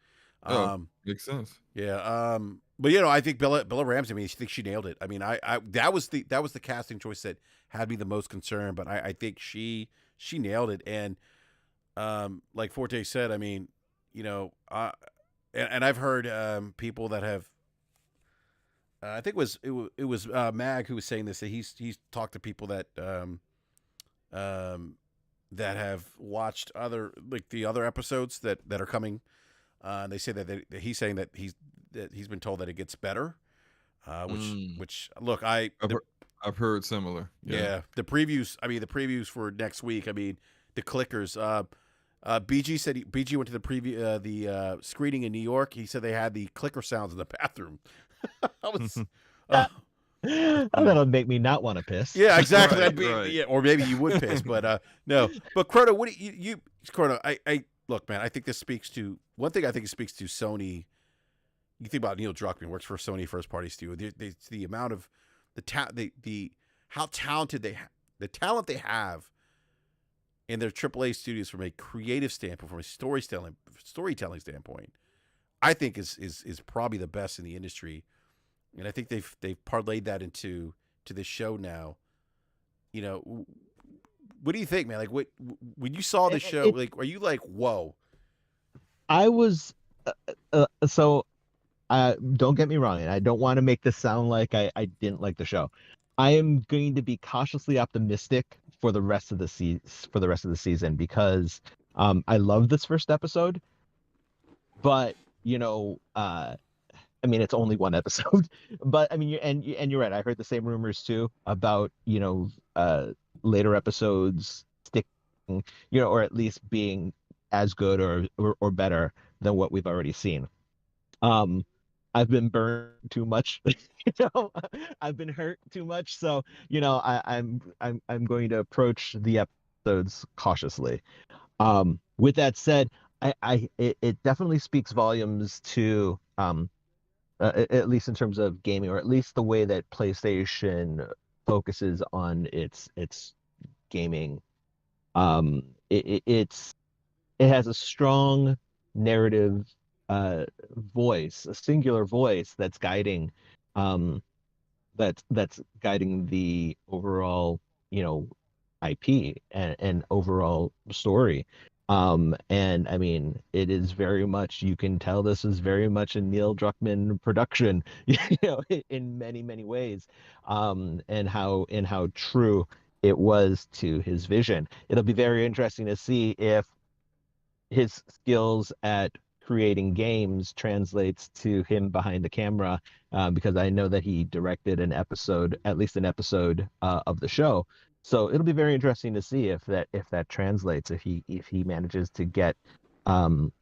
Makes sense. Yeah. But I think Bella Ramsey. I mean, I think she nailed it. I mean, I that was the casting choice that had me the most concerned. But I think she nailed it. And like Forte said, I mean, and I've heard people that have. I think it was Mag who was saying this, that he's talked to people that that have watched the other episodes that are coming. They say that he's saying that he's been told that it gets better. Which look, I've heard similar. Yeah, the previews. I mean, the previews for next week. I mean, the clickers. BG said BG went to the screening in New York. He said they had the clicker sounds in the bathroom. That'll make me not want to piss. Yeah, exactly. Right. Yeah, or maybe you would piss, but no. But Chrono, what do you Chrono? I look, man. I think this speaks to one thing. I think it speaks to Sony. You think about Neil Druckmann, works for Sony first party studio. The amount of how talented the talent they have in their AAA studios from a creative standpoint, from a storytelling standpoint. I think is probably the best in the industry, and I think they've parlayed that into this show now. What do you think, man? Like, when you saw the show, like, are you like, whoa? I was don't get me wrong, and I don't want to make this sound like I didn't like the show. I am going to be cautiously optimistic for the rest of the season because I love this first episode, but I mean, it's only one episode, but I mean, you're right. I heard the same rumors too about, later episodes sticking, or at least being as good or better than what we've already seen. I've been burned too much, I've been hurt too much. So, I'm going to approach the episodes cautiously. With that said, it definitely speaks volumes to at least in terms of gaming, or at least the way that PlayStation focuses on its gaming. It has a strong narrative voice, a singular voice that's guiding that's guiding the overall IP and overall story. And I mean, it is very much, you can tell this is very much a Neil Druckmann production, in many, many ways. And how true it was to his vision. It'll be very interesting to see if his skills at creating games translates to him behind the camera, because I know that he directed an episode, at least an episode of the show. So it'll be very interesting to see if that translates, if he manages to get um,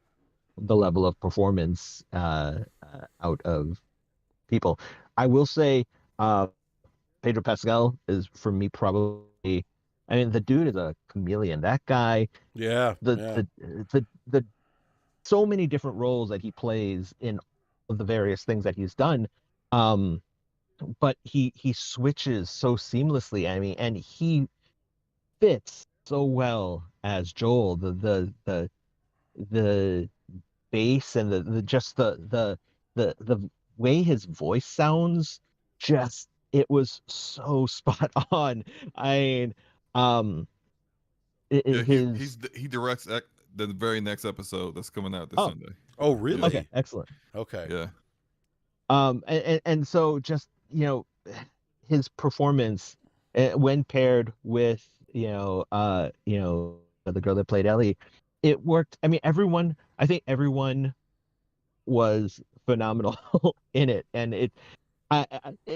the level of performance out of people. I will say, Pedro Pascal is for me probably. I mean, the dude is a chameleon. That guy, Yeah, the yeah. the so many different roles that he plays in the various things that he's done. Um, but he switches so seamlessly. I mean, and he fits so well as Joel. The bass and the just the way his voice sounds, just it was so spot on. I mean, um, Yeah, his he directs the very next episode that's coming out this oh Sunday. Oh, really? okay, excellent. Okay. Yeah. And so just his performance, when paired with the girl that played Ellie, it worked. I mean, I think everyone was phenomenal in it. And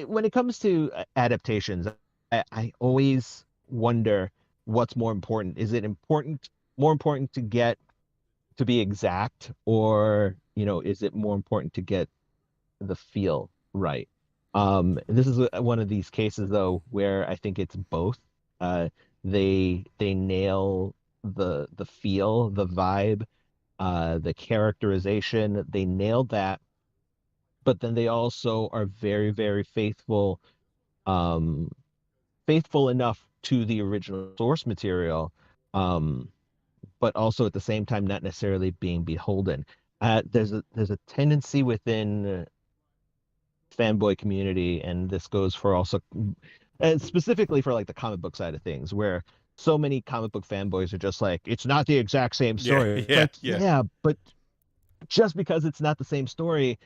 when it comes to adaptations, I always wonder what's more important. Is it more important to get to be exact, or is it more important to get the feel right? This is one of these cases though where I think it's both. Uh, they nail the feel, the vibe, the characterization. They nailed that, but then they also are very, very um, faithful enough to the original source material, um, but also at the same time not necessarily being beholden. There's a tendency within fanboy community, and this goes for also specifically for like the comic book side of things, where so many comic book fanboys are just like, it's not the exact same Yeah, story. yeah, Like, yeah. yeah, but just because it's not the same story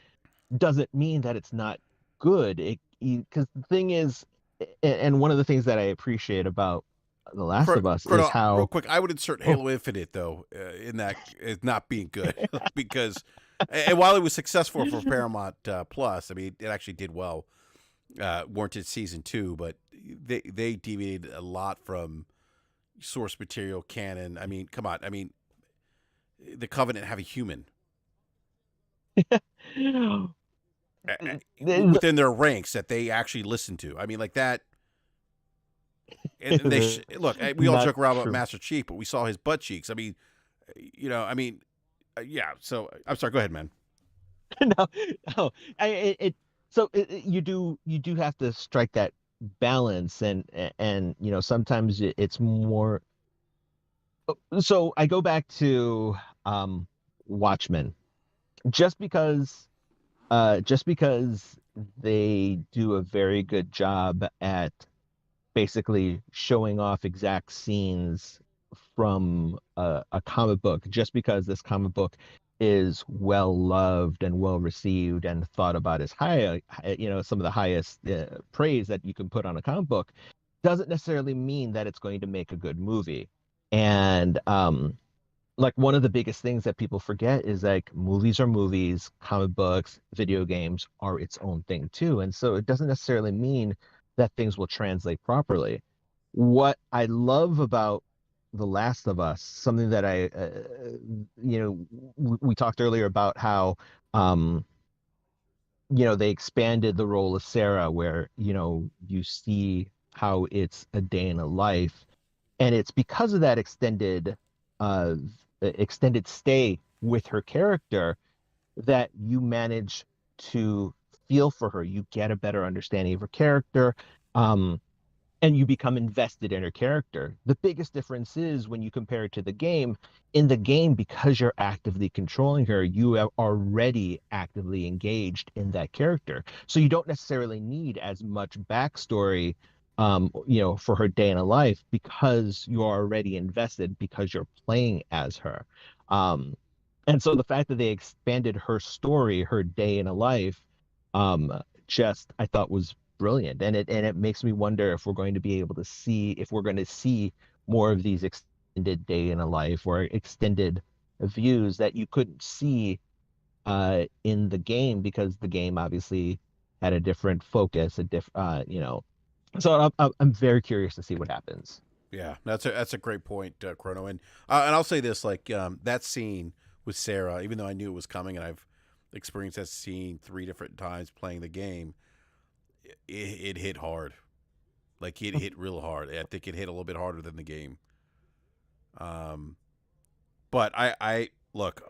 doesn't mean that it's not good. Because the thing is, and one of the things that I appreciate about The Last of Us is Real how, quick, I would insert oh, Halo Infinite though in that as not being good because, and while it was successful for Paramount Plus, I mean, it actually did well. Warranted season 2, but they deviated a lot from source material canon. I mean, come on. I mean, the Covenant have a human within their ranks that they actually listen to. I mean, like that. And look. We all not joke around about true. Master Chief, but we saw his butt cheeks. I mean, I mean, yeah. So I'm sorry. Go ahead, man. No, no. You do have to strike that balance, and sometimes it's more. So I go back to Watchmen, just because they do a very good job at basically showing off exact scenes from a comic book, just because this comic book is well loved and well received and thought about as high, some of the highest praise that you can put on a comic book, doesn't necessarily mean that it's going to make a good movie. And like one of the biggest things that people forget is like movies are movies, comic books, video games are its own thing too. And so it doesn't necessarily mean that things will translate properly. What I love about The Last of Us, something that we talked earlier about how, they expanded the role of Sarah, where, you see how it's a day in a life. And it's because of that uh, extended stay with her character that you manage to feel for her. You get a better understanding of her character, um, and you become invested in her character. The biggest difference is when you compare it to the game. In the game, because you're actively controlling her, you are already actively engaged in that character. So you don't necessarily need as much backstory, for her day in a life, because you're already invested because you're playing as her. Um, and so the fact that they expanded her story, her day in a life, just I thought was brilliant, and it makes me wonder if we're going to be able to see if we're going to see more of these extended day in a life or extended views that you couldn't see in the game because the game obviously had a different focus, a So I'm very curious to see what happens. Yeah, that's a great point, Chrono. And I'll say this, like that scene with Sarah, even though I knew it was coming, and I've experienced that scene 3 different times playing the game, it hit hard. Like it hit real hard. I think it hit a little bit harder than the game. But I look,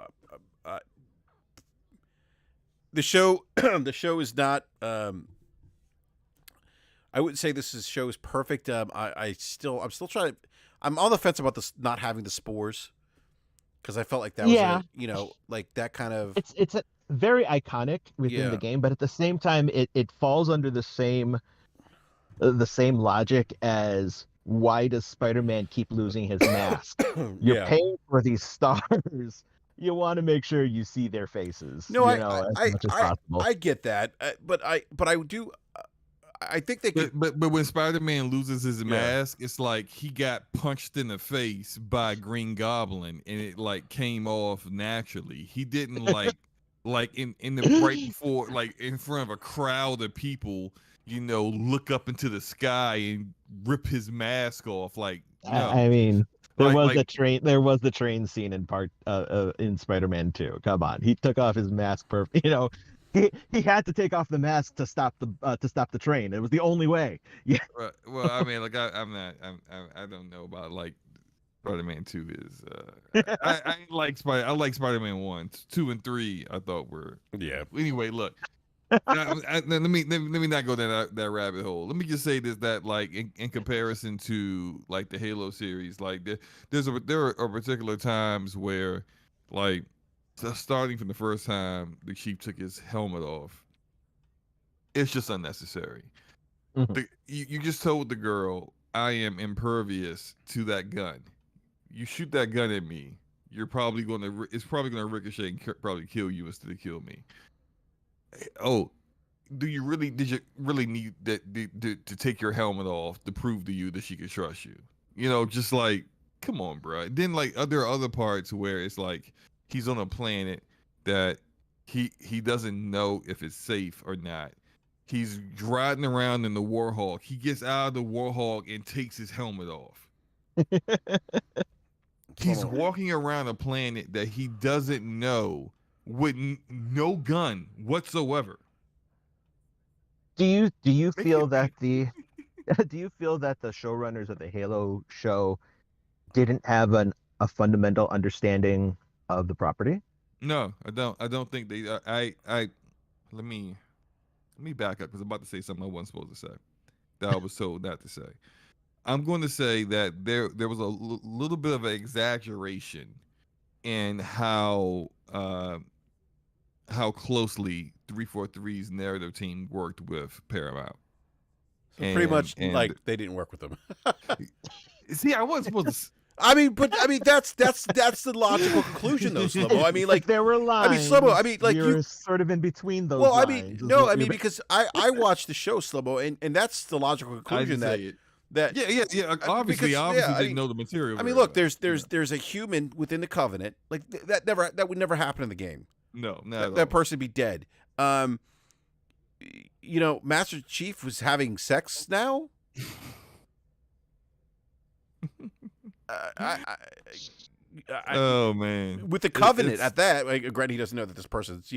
the show the show is not. I wouldn't say show is perfect. I'm still trying to. I'm on the fence about this not having the spores because I felt like that was like that kind of. It's a very iconic within the game, but at the same time, it falls under the same logic as why does Spider-Man keep losing his mask? You're paying for these stars. You want to make sure you see their faces. No, as much as possible. I get that, but I do. I think they could. But when Spider-Man loses his mask, it's like he got punched in the face by Green Goblin, and it like came off naturally. He didn't like in the right before, like in front of a crowd of people, look up into the sky and rip his mask off. Like, no. I mean, there was the train scene in Spider-Man 2. Come on, he took off his mask He had to take off the mask to stop the train. It was the only way. Yeah. Well, I mean, like I don't know about like Spider-Man 2 is. I like Spider-Man 1, 2, and 3. I thought were. Yeah. Anyway, look. let me not go down that rabbit hole. Let me just say this: that like in comparison to like the Halo series, like there are particular times where like. So starting from the first time the Chief took his helmet off, it's just unnecessary. Mm-hmm. You just told the girl, I am impervious to that gun. You shoot that gun at me, it's probably going to ricochet and probably kill you instead of kill me. Oh, did you really need that to take your helmet off to prove to you that she could trust you? Just like, come on, bro. Then like there are other parts where it's like, he's on a planet that he doesn't know if it's safe or not. He's riding around in the Warhawk. He gets out of the Warhawk and takes his helmet off. He's walking around a planet that he doesn't know with no gun whatsoever. Do you feel that the showrunners of the Halo show didn't have a fundamental understanding of the property? No, I don't think they. Let me back up because I'm about to say something I wasn't supposed to say that I was told not to say. I'm going to say that there was a little bit of an exaggeration in how closely 343's narrative team worked with Paramount. So pretty much like they didn't work with them. See, I wasn't supposed to. I mean, that's the logical conclusion, though, Slobo. I mean, like there were lines. I mean, Slobo. I mean, like you're sort of in between those. Well, lines, I mean, no, I mean because I watched the show, Slobo, and that's the logical conclusion that yeah. Obviously, didn't know the material. I mean, look, there's a human within the Covenant, like that would never happen in the game. No, not that person would be dead. Master Chief was having sex now. Oh man! With the Covenant at that, like, granted, he doesn't know that this person's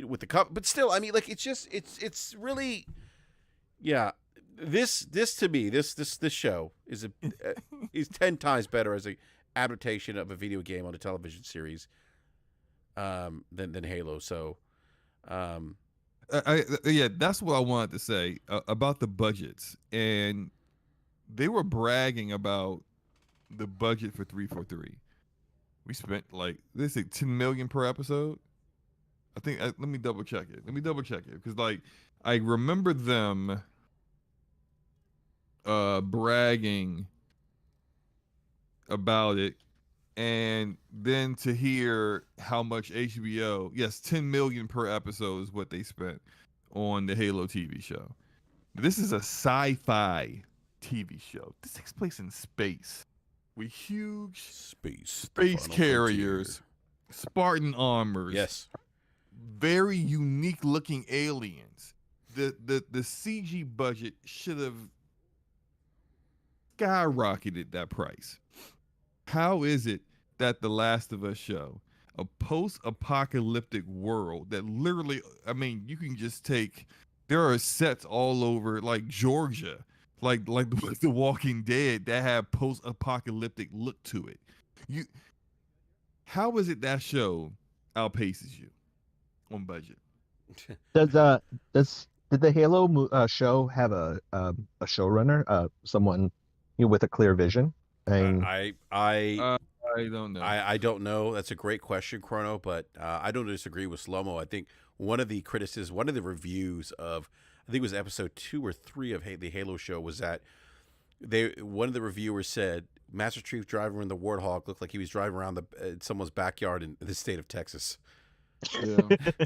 with the Covenant, but still, I mean, like, it's really, yeah. This to me, this show is is 10 times better as a adaptation of a video game on a television series, than Halo. So, that's what I wanted to say about the budgets, and they were bragging about the budget for 343. We spent like they say 10 million per episode. I think. Let me double check it. Because like I remember them bragging about it, and then to hear how much HBO, 10 million per episode is what they spent on the Halo TV show. This is a sci-fi TV show. This takes place in space with huge Space carriers, Spartan armors, Yes. very unique looking aliens. The CG budget should have skyrocketed that price. How is it that The Last of Us show, a post-apocalyptic world that literally, I mean, you can just take, there are sets all over like Georgia, like The Walking Dead that have post-apocalyptic look to it. How is it that show outpaces you on budget? Did the Halo show have a showrunner, someone with a clear vision? I I don't know. I don't know. That's a great question, Chrono, but I don't disagree with Slomo. I think one of the criticisms, one of the reviews of, I think it was episode 2 or 3 of the Halo show, was that one of the reviewers said Master Chief driving in the Warthog looked like he was driving around someone's backyard in the state of Texas. Yeah.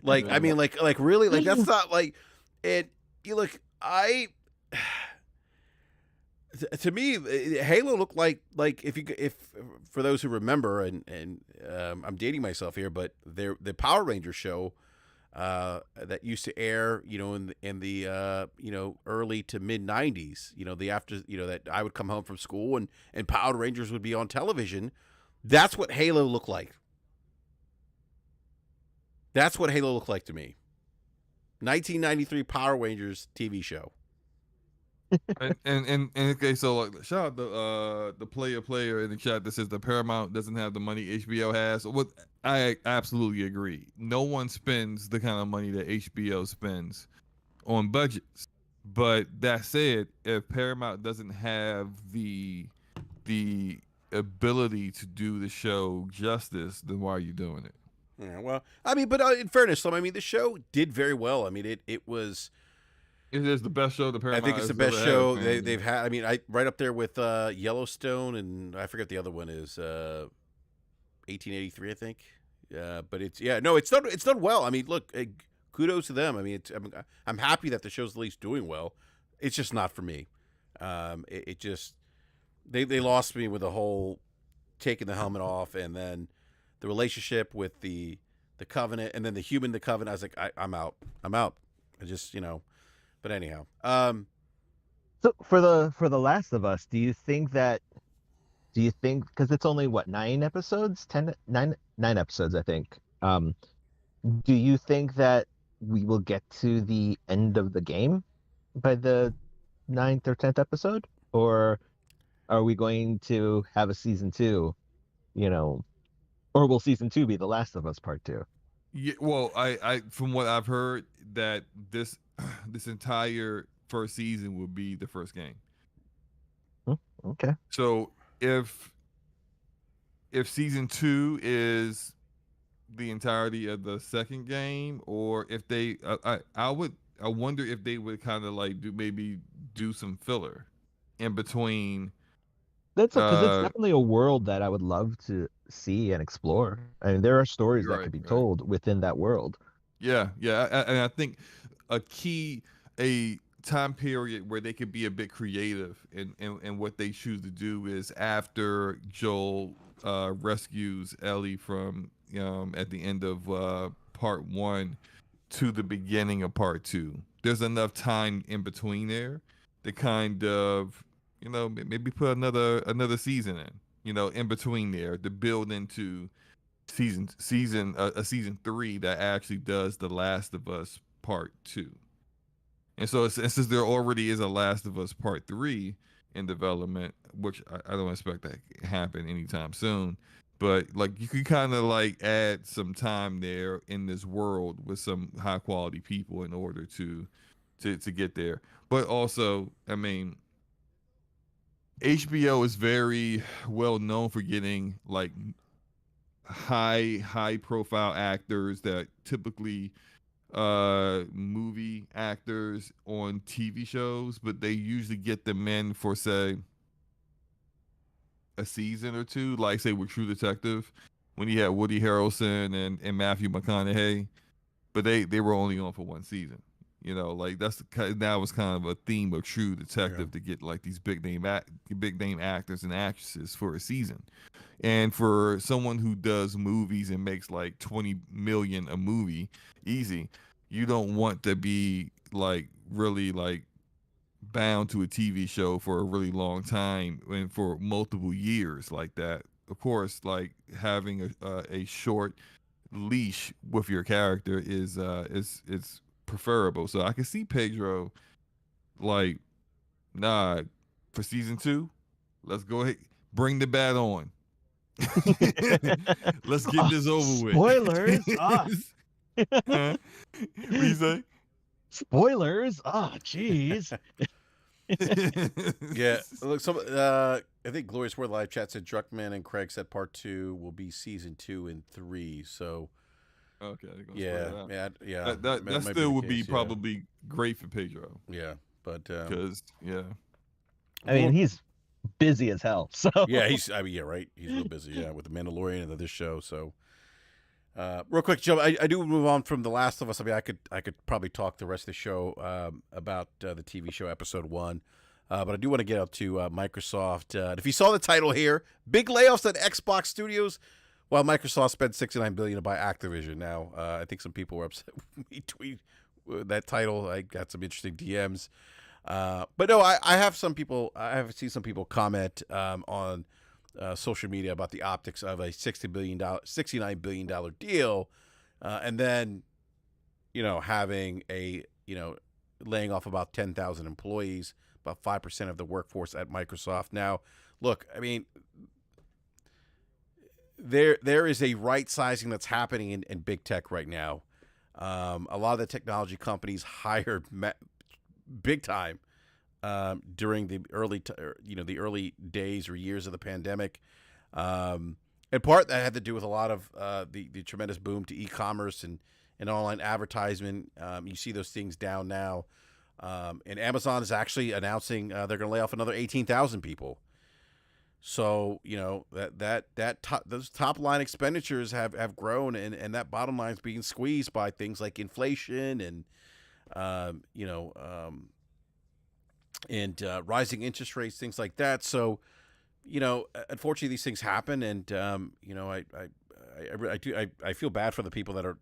Like, Yeah. I mean, like really, like that's not like it. You look, to me, Halo looked like if for those who remember, and I'm dating myself here, but the Power Ranger show that used to air, in the early to mid '90s, that I would come home from school and Power Rangers would be on television. That's what Halo looked like. That's what Halo looked like to me. 1993 Power Rangers TV show. and okay, so like, shout out the player in the chat that says the Paramount doesn't have the money HBO has. What I absolutely agree. No one spends the kind of money that HBO spends on budgets. But that said, if Paramount doesn't have the ability to do the show justice, then why are you doing it? Yeah, well, I mean, but in fairness, I mean, the show did very well. I mean, it was. It is the best show the Paramount. I think it's the has best ever show had, man. they've had. I mean, right up there with Yellowstone, and I forget the other one is 1883, I think. But it's done well. I mean, look, kudos to them. I mean, I'm happy that the show's at least doing well. It's just not for me. It just they lost me with the whole taking the helmet off, and then the relationship with the Covenant, and then the Covenant. I was like, I'm out. I just But anyhow, So for the Last of Us, do you think because it's only what, 9 episodes, 9 episodes, I think. Do you think that we will get to the end of the game by the 9th or 10th episode, or are we going to have a season 2? Or will season 2 be The Last of Us Part 2? Yeah, well, I from what I've heard, that this entire first season will be the first game. Okay. So if season 2 is the entirety of the second game, or if they, I wonder if they would kind of like do some filler in between. That's because it's definitely a world that I would love to see and explore. I mean, there are stories that could be told within that world. Yeah, and I think a time period where they could be a bit creative in what they choose to do is after Joel rescues Ellie from at the end of part 1 to the beginning of part 2. There's enough time in between there to kind of maybe put another season in between there to build into season 3 that actually does The Last of Us Part 2. And so since there already is a Last of Us Part 3 in development, which I don't expect that to happen anytime soon, but like you could kind of like add some time there in this world with some high quality people in order to get there. But also, I mean, HBO is very well known for getting like high profile actors that typically movie actors on TV shows, but they usually get them in for say a season or two, like say with True Detective when you had Woody Harrelson and Matthew McConaughey, but they were only on for one season. You know, like that was kind of a theme of True Detective to get like these big name actors and actresses for a season. And for someone who does movies and makes like 20 million a movie easy, you don't want to be like really like bound to a TV show for a really long time and for multiple years like that. Of course, like having a short leash with your character is preferable. So I can see Pedro like, nah, for season 2, let's go ahead, bring the bat on. Let's get this over with. Spoilers. Huh? What you say? Spoilers. Jeez. Yeah, look, I think Glorious Word live chat said Druckmann and Craig said part 2 will be season 2 and 3. So Okay. yeah. That still would be probably great for Pedro. Yeah, but because I mean, he's busy as hell. So yeah, right. He's real busy. Yeah, with the Mandalorian and this show. So real quick, Joe, I do move on from The Last of Us. I mean, I could probably talk the rest of the show about the TV show episode 1. But I do want to get up to Microsoft. And if you saw the title here, big layoffs at Xbox Studios, while Microsoft spent $69 billion to buy Activision. Now, I think some people were upset with me tweet that title. I got some interesting DMs. But no, I have seen some people comment on social media about the optics of a $69 billion deal, and then, having laying off about 10,000 employees, about 5% of the workforce at Microsoft. Now, look, I mean, there is a right sizing that's happening in big tech right now. A lot of the technology companies hired big time during the the early days or years of the pandemic. In part, that had to do with a lot of the tremendous boom to e-commerce and online advertisement. You see those things down now. And Amazon is actually announcing they're going to lay off another 18,000 people. So, those top line expenditures have grown, and that bottom line is being squeezed by things like inflation and rising interest rates, things like that. So, unfortunately, these things happen, and I feel bad for the people that are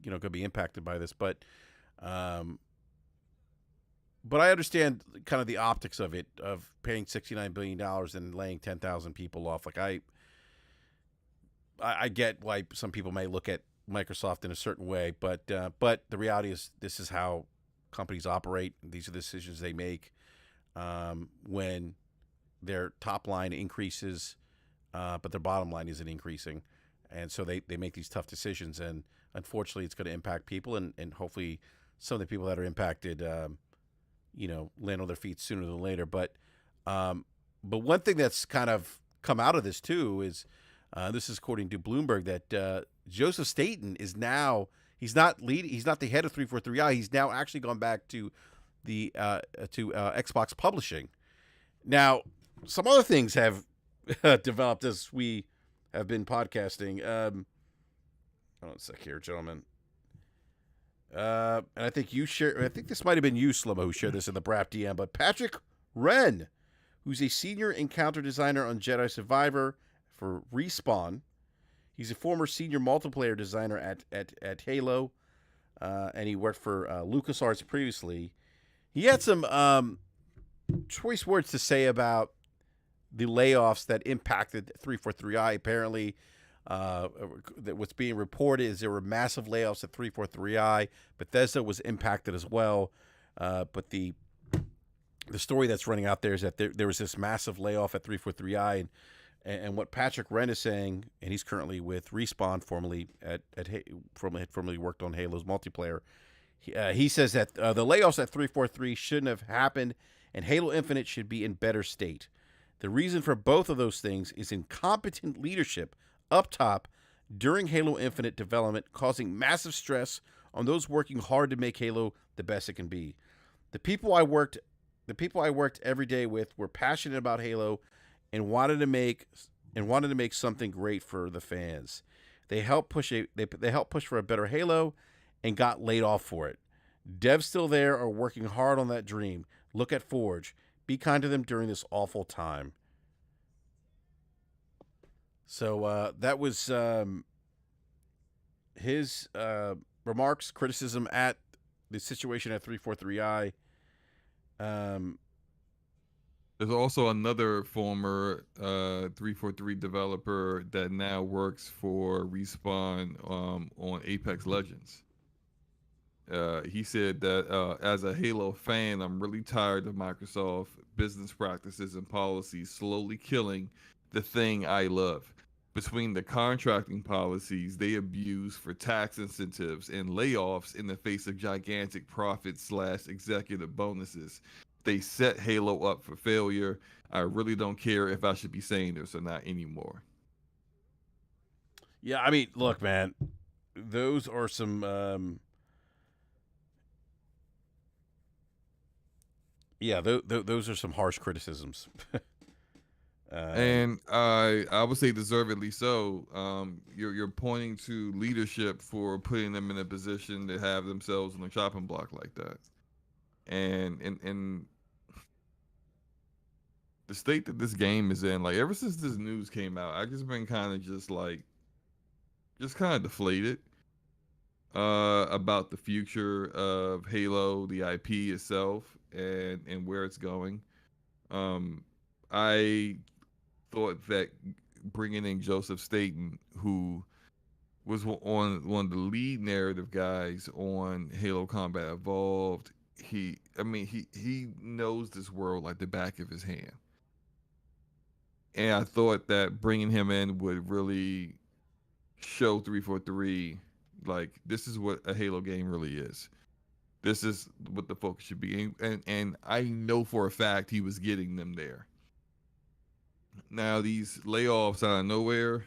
going to be impacted by this, but I understand kind of the optics of it, of paying $69 billion and laying 10,000 people off. Like I get why some people may look at Microsoft in a certain way, but the reality is this is how companies operate. These are the decisions they make when their top line increases, but their bottom line isn't increasing. And so they make these tough decisions, and unfortunately it's going to impact people, and hopefully some of the people that are impacted land on their feet sooner than later. But one thing that's kind of come out of this too is this is according to Bloomberg, that Joseph Staten is now he's not the head of 343i. He's now actually gone back to the Xbox Publishing. Now, some other things have developed as we have been podcasting. Hold on a sec here, gentlemen. And I think this might have been you, Slomo, who shared this in the BRAP DM, but Patrick Wren, who's a senior encounter designer on Jedi Survivor for Respawn. He's a former senior multiplayer designer at Halo, and he worked for LucasArts previously. He had some choice words to say about the layoffs that impacted 343i. Apparently, that what's being reported is there were massive layoffs at 343i. Bethesda was impacted as well, but the story that's running out there is that there was this massive layoff at 343i, and what Patrick Wren is saying, and he's currently with Respawn, formerly worked on Halo's multiplayer. He says that the layoffs at 343 shouldn't have happened, and Halo Infinite should be in better state. The reason for both of those things is incompetent leadership up top during Halo Infinite development, causing massive stress on those working hard to make Halo the best it can be. The people I worked every day with were passionate about Halo and wanted to make something great for the fans. They helped push for a better Halo and got laid off for it. Devs still there are working hard on that dream. Look at Forge. Be kind to them during this awful time. So that was his remarks, criticism at the situation at 343i. There's also another former 343 developer that now works for Respawn on Apex Legends. He said that as a Halo fan, I'm really tired of Microsoft business practices and policies slowly killing the thing I love. Between the contracting policies they abuse for tax incentives and layoffs in the face of gigantic profit/executive bonuses, they set Halo up for failure. I really don't care if I should be saying this or not anymore. Yeah, I mean, look, man, those are some. Yeah, those are some harsh criticisms. And I would say deservedly so. You're pointing to leadership for putting them in a position to have themselves on the chopping block like that, and the state that this game is in, like ever since this news came out, I just been kind of just kind of deflated about the future of Halo, the IP itself, and where it's going. I thought that bringing in Joseph Staten, who was one of the lead narrative guys on Halo Combat Evolved, he knows this world like the back of his hand. And I thought that bringing him in would really show 343 like this is what a Halo game really is. This is what the focus should be. And I know for a fact he was getting them there. Now, these layoffs out of nowhere,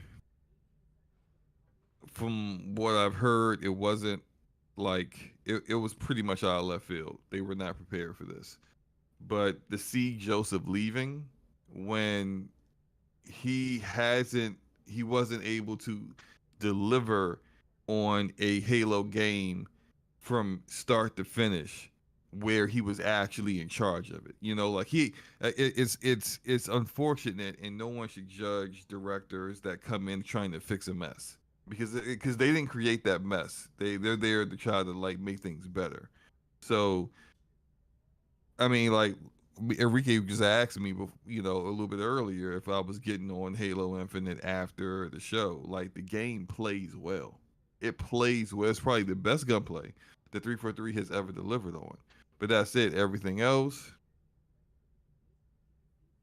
from what I've heard, it wasn't like it was pretty much out of left field. They were not prepared for this. But to see Joseph leaving when he wasn't able to deliver on a Halo game from start to finish where he was actually in charge of it. You know, like it's unfortunate, and no one should judge directors that come in trying to fix a mess because they didn't create that mess. They're there to try to like make things better. So I mean, like Enrique just asked me, you know, a little bit earlier if I was getting on Halo Infinite after the show. Like the game plays well. It plays well. It's probably the best gunplay that 343 has ever delivered on. But that's it. Everything else,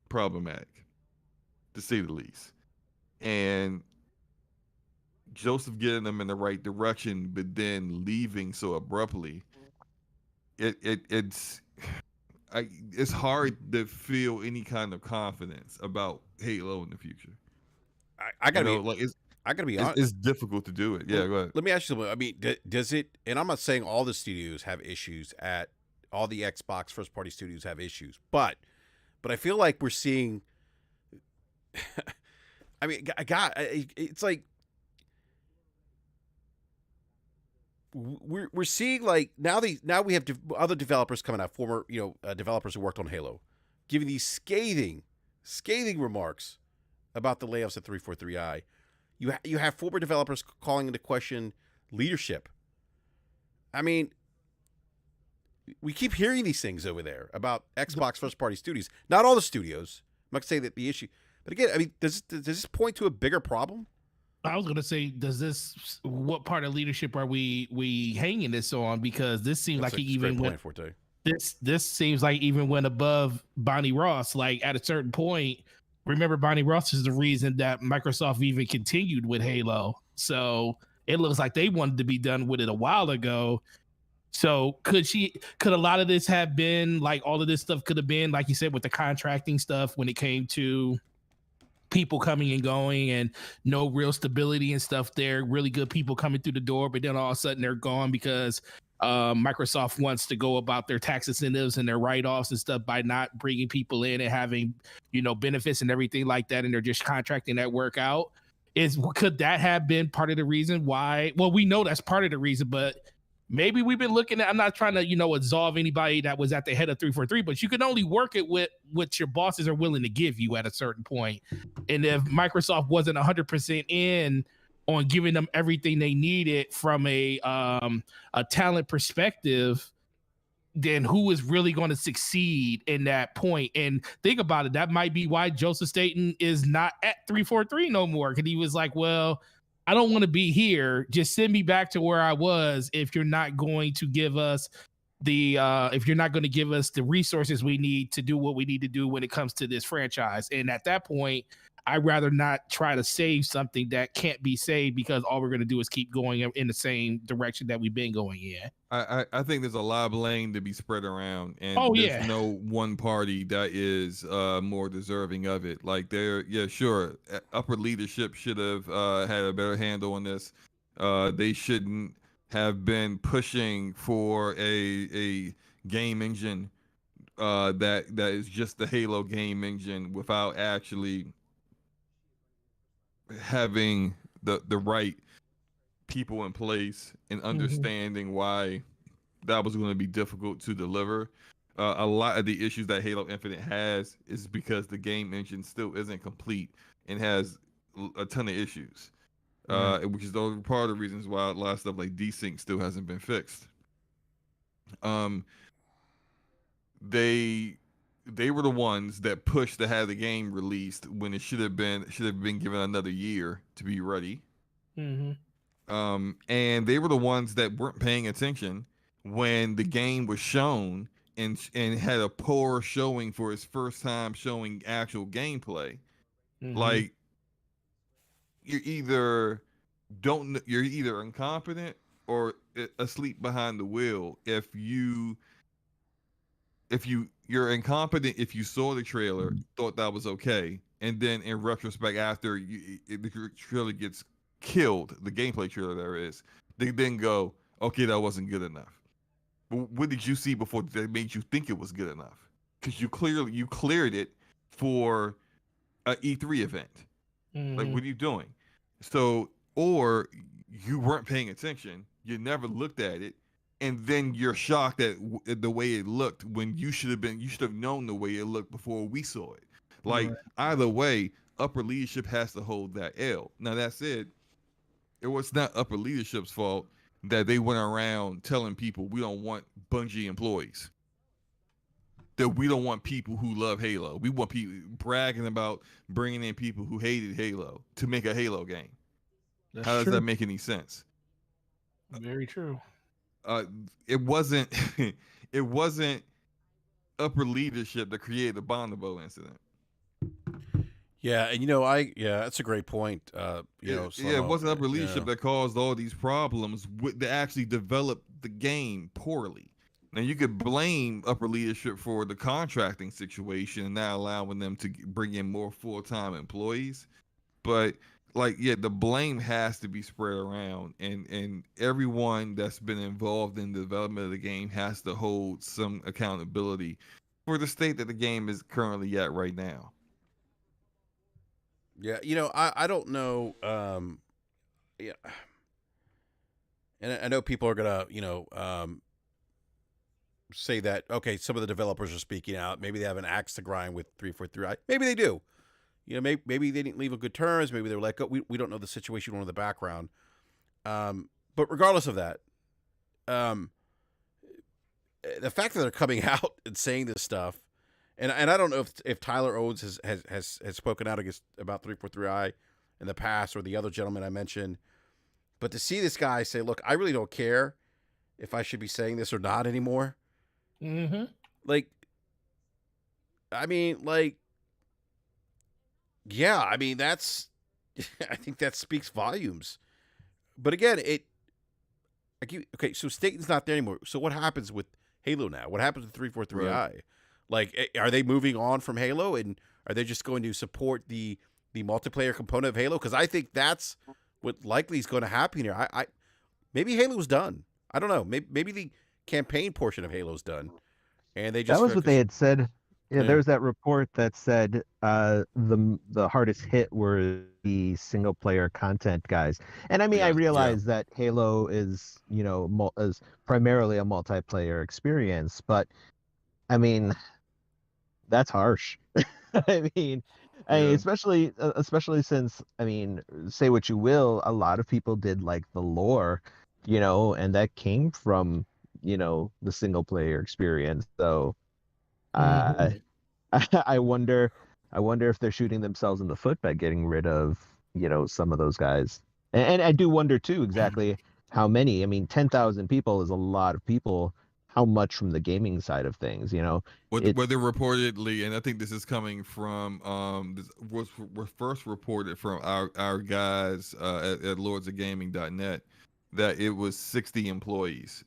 problematic, to say the least. And Joseph getting them in the right direction, but then leaving so abruptly, it's hard to feel any kind of confidence about Halo in the future. I gotta You know, be like I gotta be honest. it's difficult to do it. Yeah, go ahead. Let me ask you something. I mean, does it? And I'm not saying all the studios have issues at all the Xbox first party studios have issues, but I feel like we're seeing. I mean, it's like we're seeing like now we have other developers coming out, former developers who worked on Halo, giving these scathing remarks about the layoffs at 343i. You have former developers calling into question leadership. I mean, we keep hearing these things over there about Xbox first party studios. Not all the studios. I'm not gonna say that the issue, but again, I mean, does this point to a bigger problem? I was gonna say, what part of leadership are we hanging this on? Because this seems like he even went. This seems like even went above Bonnie Ross. Like at a certain point, remember Bonnie Ross is the reason that Microsoft even continued with Halo. So it looks like they wanted to be done with it a while ago. So could a lot of this have been like all of this stuff could have been like you said with the contracting stuff when it came to people coming and going and no real stability and stuff there, really good people coming through the door, but then all of a sudden they're gone because Microsoft wants to go about their tax incentives and their write-offs and stuff by not bringing people in and having, benefits and everything like that. And they're just contracting that work out. Could that have been part of the reason why? Well, we know that's part of the reason, but maybe we've been looking at, I'm not trying to, absolve anybody that was at the head of 343, but you can only work it with what your bosses are willing to give you at a certain point. And if Microsoft wasn't 100% in on giving them everything they needed from a talent perspective, then who is really going to succeed in that point? And think about it. That might be why Joseph Staten is not at 343 no more. Because he was like, well, I don't want to be here. Just send me back to where I was if you're not going to give us the resources we need to do what we need to do when it comes to this franchise. And at that point, I'd rather not try to save something that can't be saved, because all we're going to do is keep going in the same direction that we've been going in. I think there's a lot of blame to be spread around, and there's no one party that is more deserving of it. Like sure, upper leadership should have had a better handle on this. They shouldn't have been pushing for a game engine that is just the Halo game engine without actually having the right people in place and understanding why that was going to be difficult to deliver. A lot of the issues that Halo Infinite has is because the game engine still isn't complete and has a ton of issues, which is part of the reasons why a lot of stuff like desync still hasn't been fixed. They were the ones that pushed to have the game released when it should have been given another year to be ready. And they were the ones that weren't paying attention when the game was shown and had a poor showing for its first time showing actual gameplay. Like, you're either incompetent or asleep behind the wheel if you're incompetent if you saw the trailer, thought that was okay, and then in retrospect after the trailer gets killed, the gameplay trailer there is, they then go, okay, that wasn't good enough. But what did you see before that made you think it was good enough? Because you cleared it for an E3 event. Like, what are you doing? So, or you weren't paying attention, you never looked at it, and then you're shocked at the way it looked when you should have known the way it looked before we saw it. Like, either way, upper leadership has to hold that L. Now, that said, it was not upper leadership's fault that they went around telling people we don't want Bungie employees, that we don't want people who love Halo. We want people bragging about bringing in people who hated Halo to make a Halo game. How does that make any sense? Very true. It wasn't upper leadership that created the Bonobo incident. Yeah, and that's a great point. It wasn't upper leadership that caused all these problems that actually developed the game poorly. Now, you could blame upper leadership for the contracting situation and not allowing them to bring in more full-time employees, but the blame has to be spread around, and everyone that's been involved in the development of the game has to hold some accountability for the state that the game is currently at right now. Yeah, I don't know. And I know people are gonna, say that, okay, some of the developers are speaking out. Maybe they have an axe to grind with 343. Maybe they do. Maybe they didn't leave on good terms. Maybe they were like, we don't know the situation in the background. But regardless of that, the fact that they're coming out and saying this stuff, and I don't know if Tyler Owens has spoken out about 343i in the past, or the other gentleman I mentioned, but to see this guy say, look, I really don't care if I should be saying this or not anymore. That's, I think that speaks volumes. But again, so Staten's not there anymore. So what happens with Halo now? What happens with 343i? Right. Like, are they moving on from Halo, and are they just going to support the multiplayer component of Halo? Because I think that's what likely is going to happen here. Maybe Halo's done. I don't know. Maybe the campaign portion of Halo's done, and they just that was what they had said Yeah, there was that report that said the hardest hit were the single player content guys. And I mean, I Yeah. realize that Halo is, is primarily a multiplayer experience, but I mean, that's harsh. I mean, Yeah. especially since, I mean, say what you will, a lot of people did like the lore, and that came from, the single player experience. So, uh, Mhm. I wonder if they're shooting themselves in the foot by getting rid of, some of those guys. And I do wonder too exactly how many. I mean, 10,000 people is a lot of people. How much from the gaming side of things, What It's they reportedly, and I think this is coming from this was first reported from our guys at lordsofgaming.net that it was 60 employees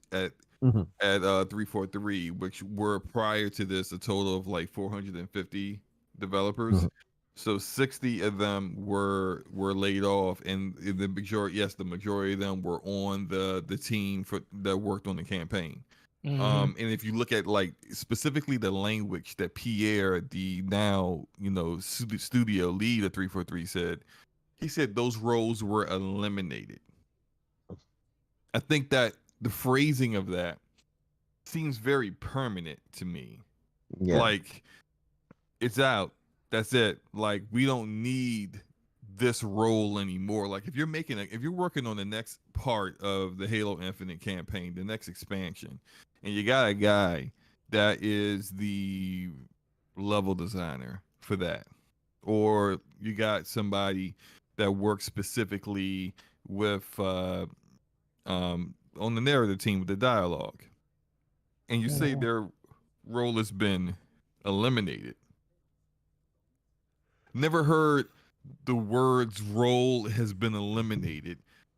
Mhm, at 343, which were prior to this a total of like 450 developers. mhm, So 60 of them were laid off, and the majority, yes, the majority of them were on the team that worked on the campaign. Mhm. And if you look at like specifically the language that Pierre, the now studio lead of 343 said, he said those roles were eliminated. I think that the phrasing of that seems very permanent to me. yeah. Like it's out. That's it. Like we don't need this role anymore. Like if you're working on the next part of the Halo Infinite campaign, the next expansion, and you got a guy that is the level designer for that, or you got somebody that works specifically with on the narrative team with the dialogue, and you say their role has been eliminated. Never heard the words role has been eliminated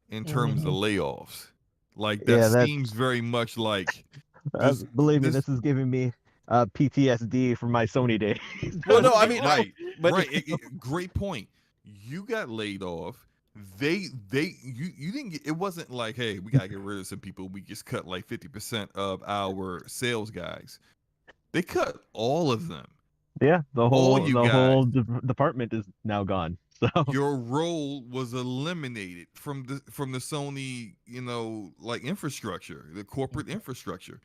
in terms of Mhm. layoffs. Like that Yeah, that seems very much like this believe me, this this is giving me PTSD from my Sony days. Well, I was no, I like, mean, well, but right. Great point. You got laid off. You didn't get, it wasn't like, hey, we gotta get rid of some people. We just cut like 50% of our sales guys. They cut all of them. yeah, the All whole you the guys. whole department is now gone. So Your role was eliminated from the Sony, like infrastructure, the corporate infrastructure.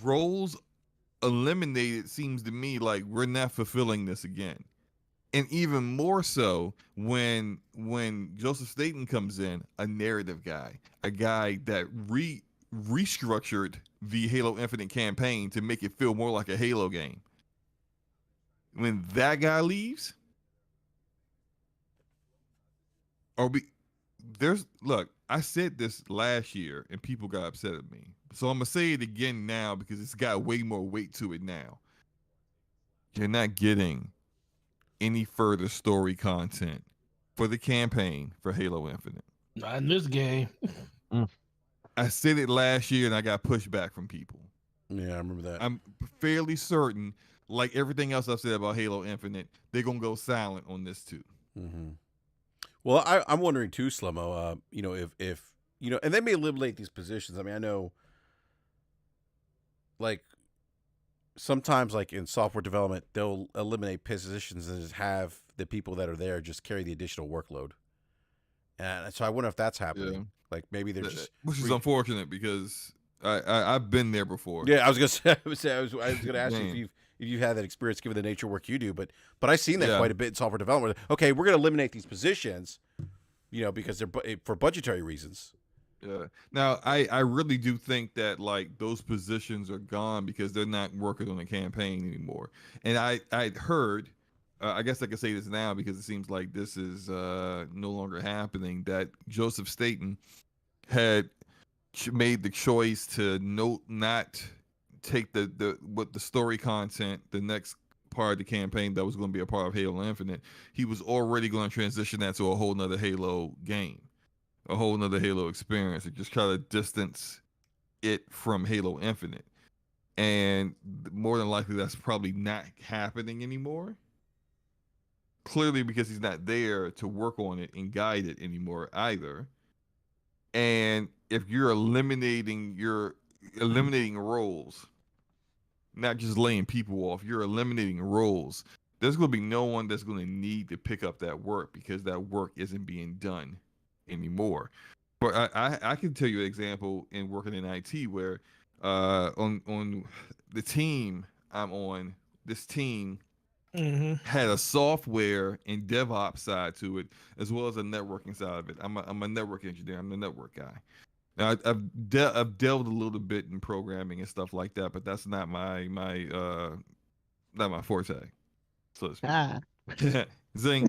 Roles eliminated seems to me like we're not fulfilling this again. And even more so when Joseph Staten comes in, a narrative guy, a guy that restructured the Halo Infinite campaign to make it feel more like a Halo game. When that guy leaves, or we look, I said this last year and people got upset at me. So I'm gonna say it again now because it's got way more weight to it now. You're not getting any further story content for the campaign for Halo Infinite. Not in this game. mm, I said it last year and I got pushback from people. yeah, I remember that. I'm fairly certain, like everything else I've said about Halo Infinite, they're gonna go silent on this too. Hmm. Well, I'm wondering too, Slomo. If and they may eliminate these positions. I mean, I know, like sometimes, like in software development, they'll eliminate positions and just have the people that are there just carry the additional workload. And so I wonder if that's happening. Yeah. Like maybe they're just Which is unfortunate because I've been there before. Yeah, I was gonna say. I was gonna ask you Man. if you had that experience given the nature of work you do, but I've seen that Yeah. quite a bit in software development. Okay, we're gonna eliminate these positions, because they're for budgetary reasons. Yeah. Now, I really do think that like those positions are gone because they're not working on the campaign anymore. And I'd heard, I guess I could say this now because it seems like this is no longer happening. That Joseph Staten had made the choice to not take the story content, the next part of the campaign that was going to be a part of Halo Infinite. He was already going to transition that to a whole nother Halo game, a whole nother Halo experience, and just try to distance it from Halo Infinite. And more than likely, that's probably not happening anymore. Clearly, because he's not there to work on it and guide it anymore either. And if you're eliminating roles, not just laying people off. You're eliminating roles. There's going to be no one that's going to need to pick up that work because that work isn't being done anymore. But I can tell you an example in working in IT where on the team I'm on, this team had a software and DevOps side to it, as well as a networking side of it. I'm a network engineer. I'm the network guy. Now, I've delved a little bit in programming and stuff like that, but that's not my forte, so to speak. Ah. Zing.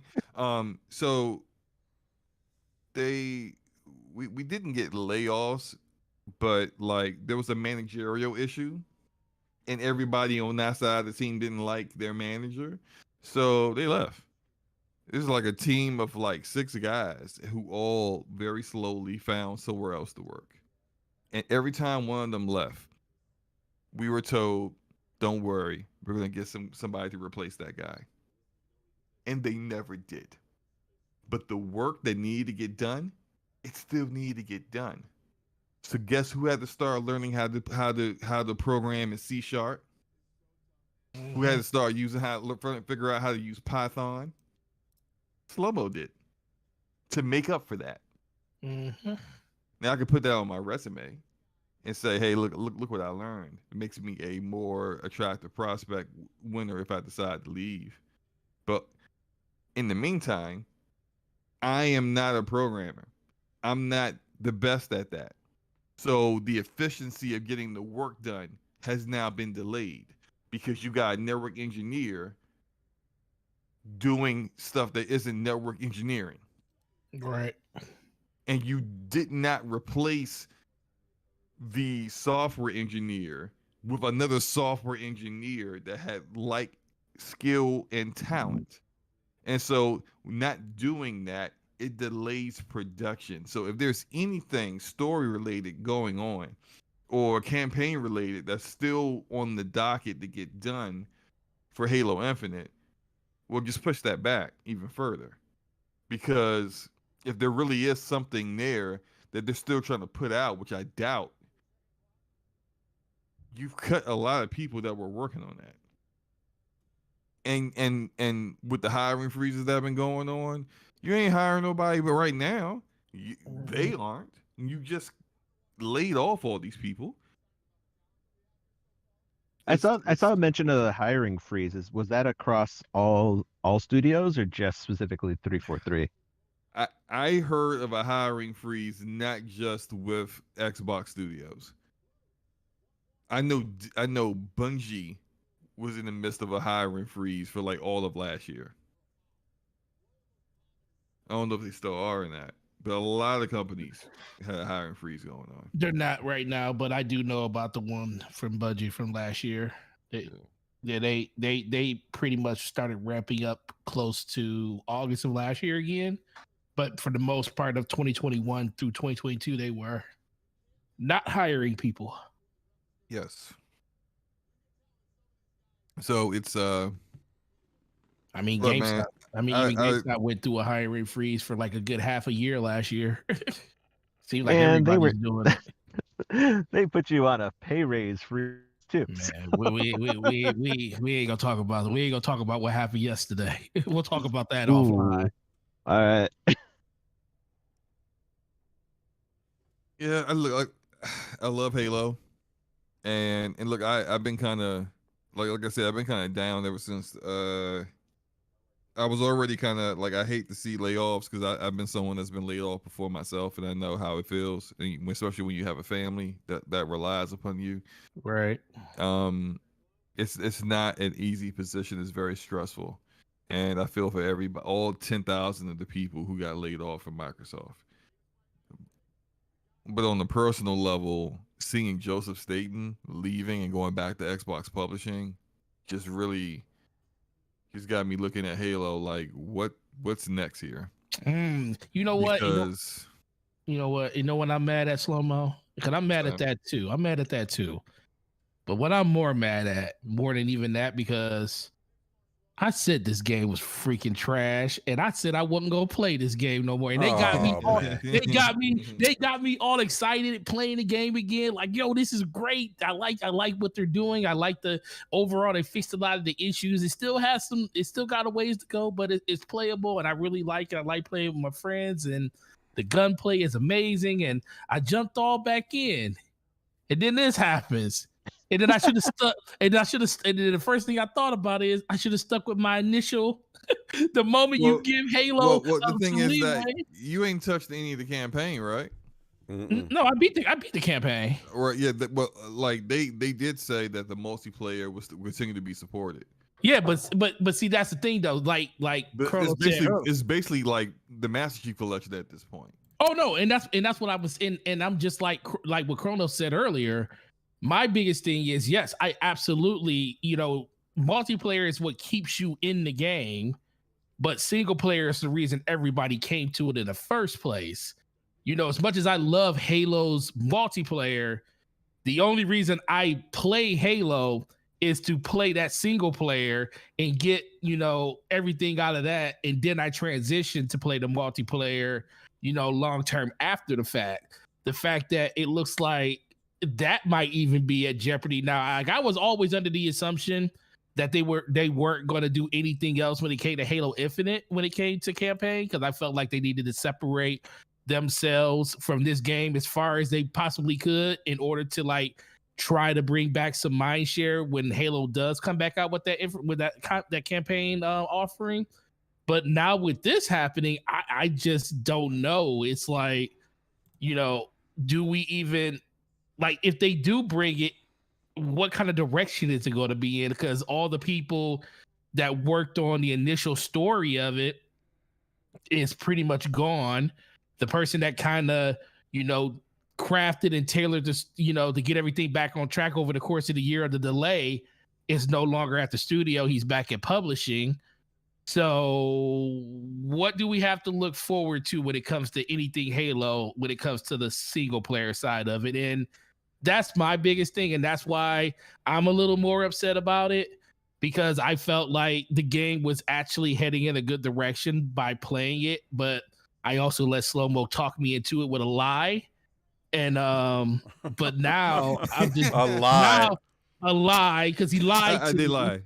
So we didn't get layoffs, but like there was a managerial issue, and everybody on that side of the team didn't like their manager, so they left. This is like a team of like 6 guys who all very slowly found somewhere else to work. And every time one of them left, we were told, "Don't worry, we're gonna get somebody to replace that guy." And they never did. But the work that needed to get done, it still needed to get done. So guess who had to start learning how to program in C#? Who had to start using figure out how to use Python? Slow-mo did, to make up for that. Now I can put that on my resume and say, "Hey, look what I learned." It makes me a more attractive prospect winner if I decide to leave. But in the meantime, I am not a programmer. I'm not the best at that. So the efficiency of getting the work done has now been delayed because you got a network engineer doing stuff that isn't network engineering. Right. And you did not replace the software engineer with another software engineer that had like skill and talent. And so not doing that, it delays production. So if there's anything story related going on or campaign related that's still on the docket to get done for Halo Infinite, we'll just push that back even further. Because if there really is something there that they're still trying to put out, which I doubt, you've cut a lot of people that were working on that. And with the hiring freezes that have been going on, you ain't hiring nobody. But right now, they aren't. You just laid off all these people. I saw a mention of the hiring freezes. Was that across all studios or just specifically 343? I heard of a hiring freeze not just with Xbox Studios. I know Bungie was in the midst of a hiring freeze for like all of last year. I don't know if they still are in that, but a lot of companies had a hiring freeze going on. They're not right now, but I do know about the one from Bungie from last year. They pretty much started ramping up close to August of last year again. But for the most part of 2021 through 2022, they were not hiring people. Yes. So it's I mean, look, GameStop. man, Even GameStop went through a hiring freeze for like a good half a year last year. Seems like And everybody's doing it. They put you on a pay raise freeze too. Man, we ain't gonna talk about it. We ain't gonna talk about what happened yesterday. We'll talk about that offline. All right. yeah, I love Halo, and look, I've been kind of like I said, I've been kind of down ever since. I was already kind of like, I hate to see layoffs because I've been someone that's been laid off before myself, and I know how it feels, and especially when you have a family that relies upon you. Right. It's not an easy position. It's very stressful, and I feel for everybody, all 10,000 of the people who got laid off from Microsoft. But on the personal level, seeing Joseph Staten leaving and going back to Xbox Publishing just really just got me looking at Halo like, what's next here? You know what? Because you know what? You know what I'm mad at, Slow-Mo? Because I'm mad at that too. I'm mad at that too. But what I'm more mad at, more than even that, because I said this game was freaking trash, and I said I wasn't gonna play this game no more. And they got me all, man. they got me all excited playing the game again. Like, yo, this is great. I like what they're doing. I like the overall. They fixed a lot of the issues. It still got a ways to go, but it's playable, and I really like it. I like playing with my friends, and the gunplay is amazing. And I jumped all back in, and then this happens. And then I should have stuck. And then the first thing I thought about is I should have stuck with my initial. The moment you give Halo, the thing is leeway. that you ain't touched any of the campaign, right? No, I beat the campaign. Right? Yeah. Like they did say that the multiplayer was continue to be supported. Yeah, but see, that's the thing though. Like it's basically like the Master Chief Collection at this point. Oh no, and that's what I was in, and I'm just like what Chrono said earlier. My biggest thing is, yes, I absolutely, multiplayer is what keeps you in the game, but single player is the reason everybody came to it in the first place. As much as I love Halo's multiplayer, the only reason I play Halo is to play that single player and get, everything out of that. And then I transition to play the multiplayer, long term after the fact. The fact that it looks like that might even be at jeopardy now. I was always under the assumption that they weren't going to do anything else when it came to Halo Infinite, when it came to campaign, because I felt like they needed to separate themselves from this game as far as they possibly could in order to try to bring back some mind share when Halo does come back out with that campaign offering. But now with this happening, I just don't know. It's like, do we even if they do bring it, what kind of direction is it going to be in? Because all the people that worked on the initial story of it is pretty much gone. The person that kind of, crafted and tailored this, to get everything back on track over the course of the year of the delay is no longer at the studio. He's back at publishing. So what do we have to look forward to when it comes to anything Halo, when it comes to the single player side of it? And that's my biggest thing. And that's why I'm a little more upset about it, because I felt like the game was actually heading in a good direction by playing it. But I also let Slow-Mo talk me into it with a lie. And but now I'm just a lie, because he lied. I did lie.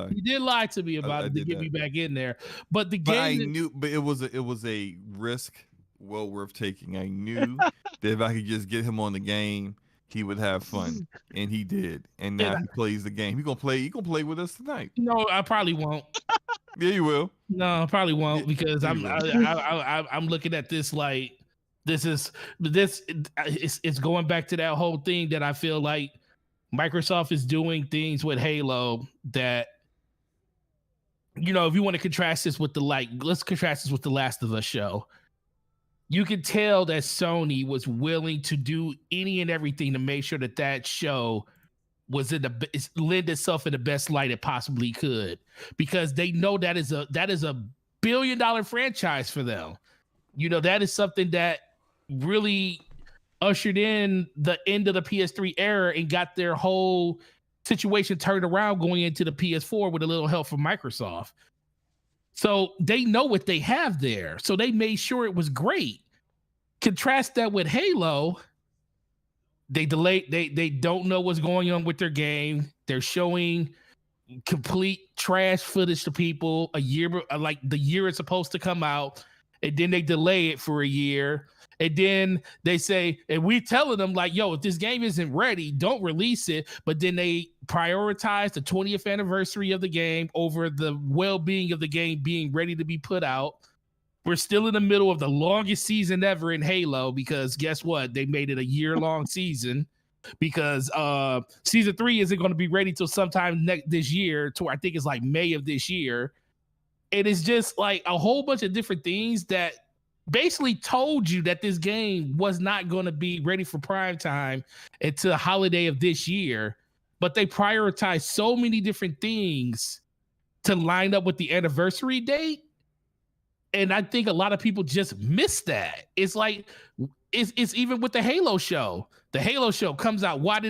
He did lie to me about it to get me back in there. But the game, but it was a risk well worth taking. I knew that if I could just get him on the game, he would have fun, and he did. And now he plays the game. He gonna play with us tonight. No, I probably won't. Yeah, you will. No, I probably won't, because I'm looking at this like it's going back to that whole thing that I feel like Microsoft is doing things with Halo that, if you want to contrast this with let's contrast this with the Last of Us show. You can tell that Sony was willing to do any and everything to make sure that show was lend itself in the best light it possibly could, because they know that is a $1 billion franchise for them. That is something that really ushered in the end of the PS3 era and got their whole situation turned around going into the PS4 with a little help from Microsoft. So they know what they have there. So they made sure it was great. Contrast that with Halo. They delayed. They don't know what's going on with their game. They're showing complete trash footage to people a year, like the year it's supposed to come out, and then they delay it for a year. And then they say, and we telling them like, yo, if this game isn't ready, don't release it. But then they prioritize the 20th anniversary of the game over the well-being of the game being ready to be put out. We're still in the middle of the longest season ever in Halo, because guess what? They made it a year-long season, because season 3 isn't going to be ready till sometime this year, to I think it's like May of this year. It is just like a whole bunch of different things that basically told you that this game was not going to be ready for prime time until the holiday of this year. But they prioritized so many different things to line up with the anniversary date. And I think a lot of people just miss that. It's like, it's even with the Halo show. The Halo show comes out. Why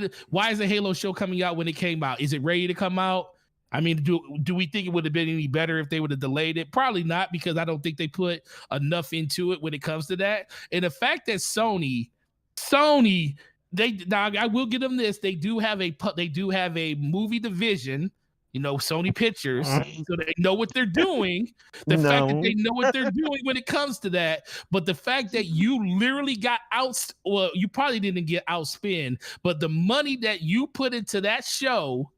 is the Halo show coming out when it came out? Is it ready to come out? I mean, do we think it would have been any better if they would have delayed it? Probably not, because I don't think they put enough into it when it comes to that. And the fact that Sony, now I will give them this. They do have a movie division, Sony Pictures, so they know what they're doing. The fact that they know what they're doing when it comes to that, but the fact that you literally got you probably didn't get outspent, but the money that you put into that show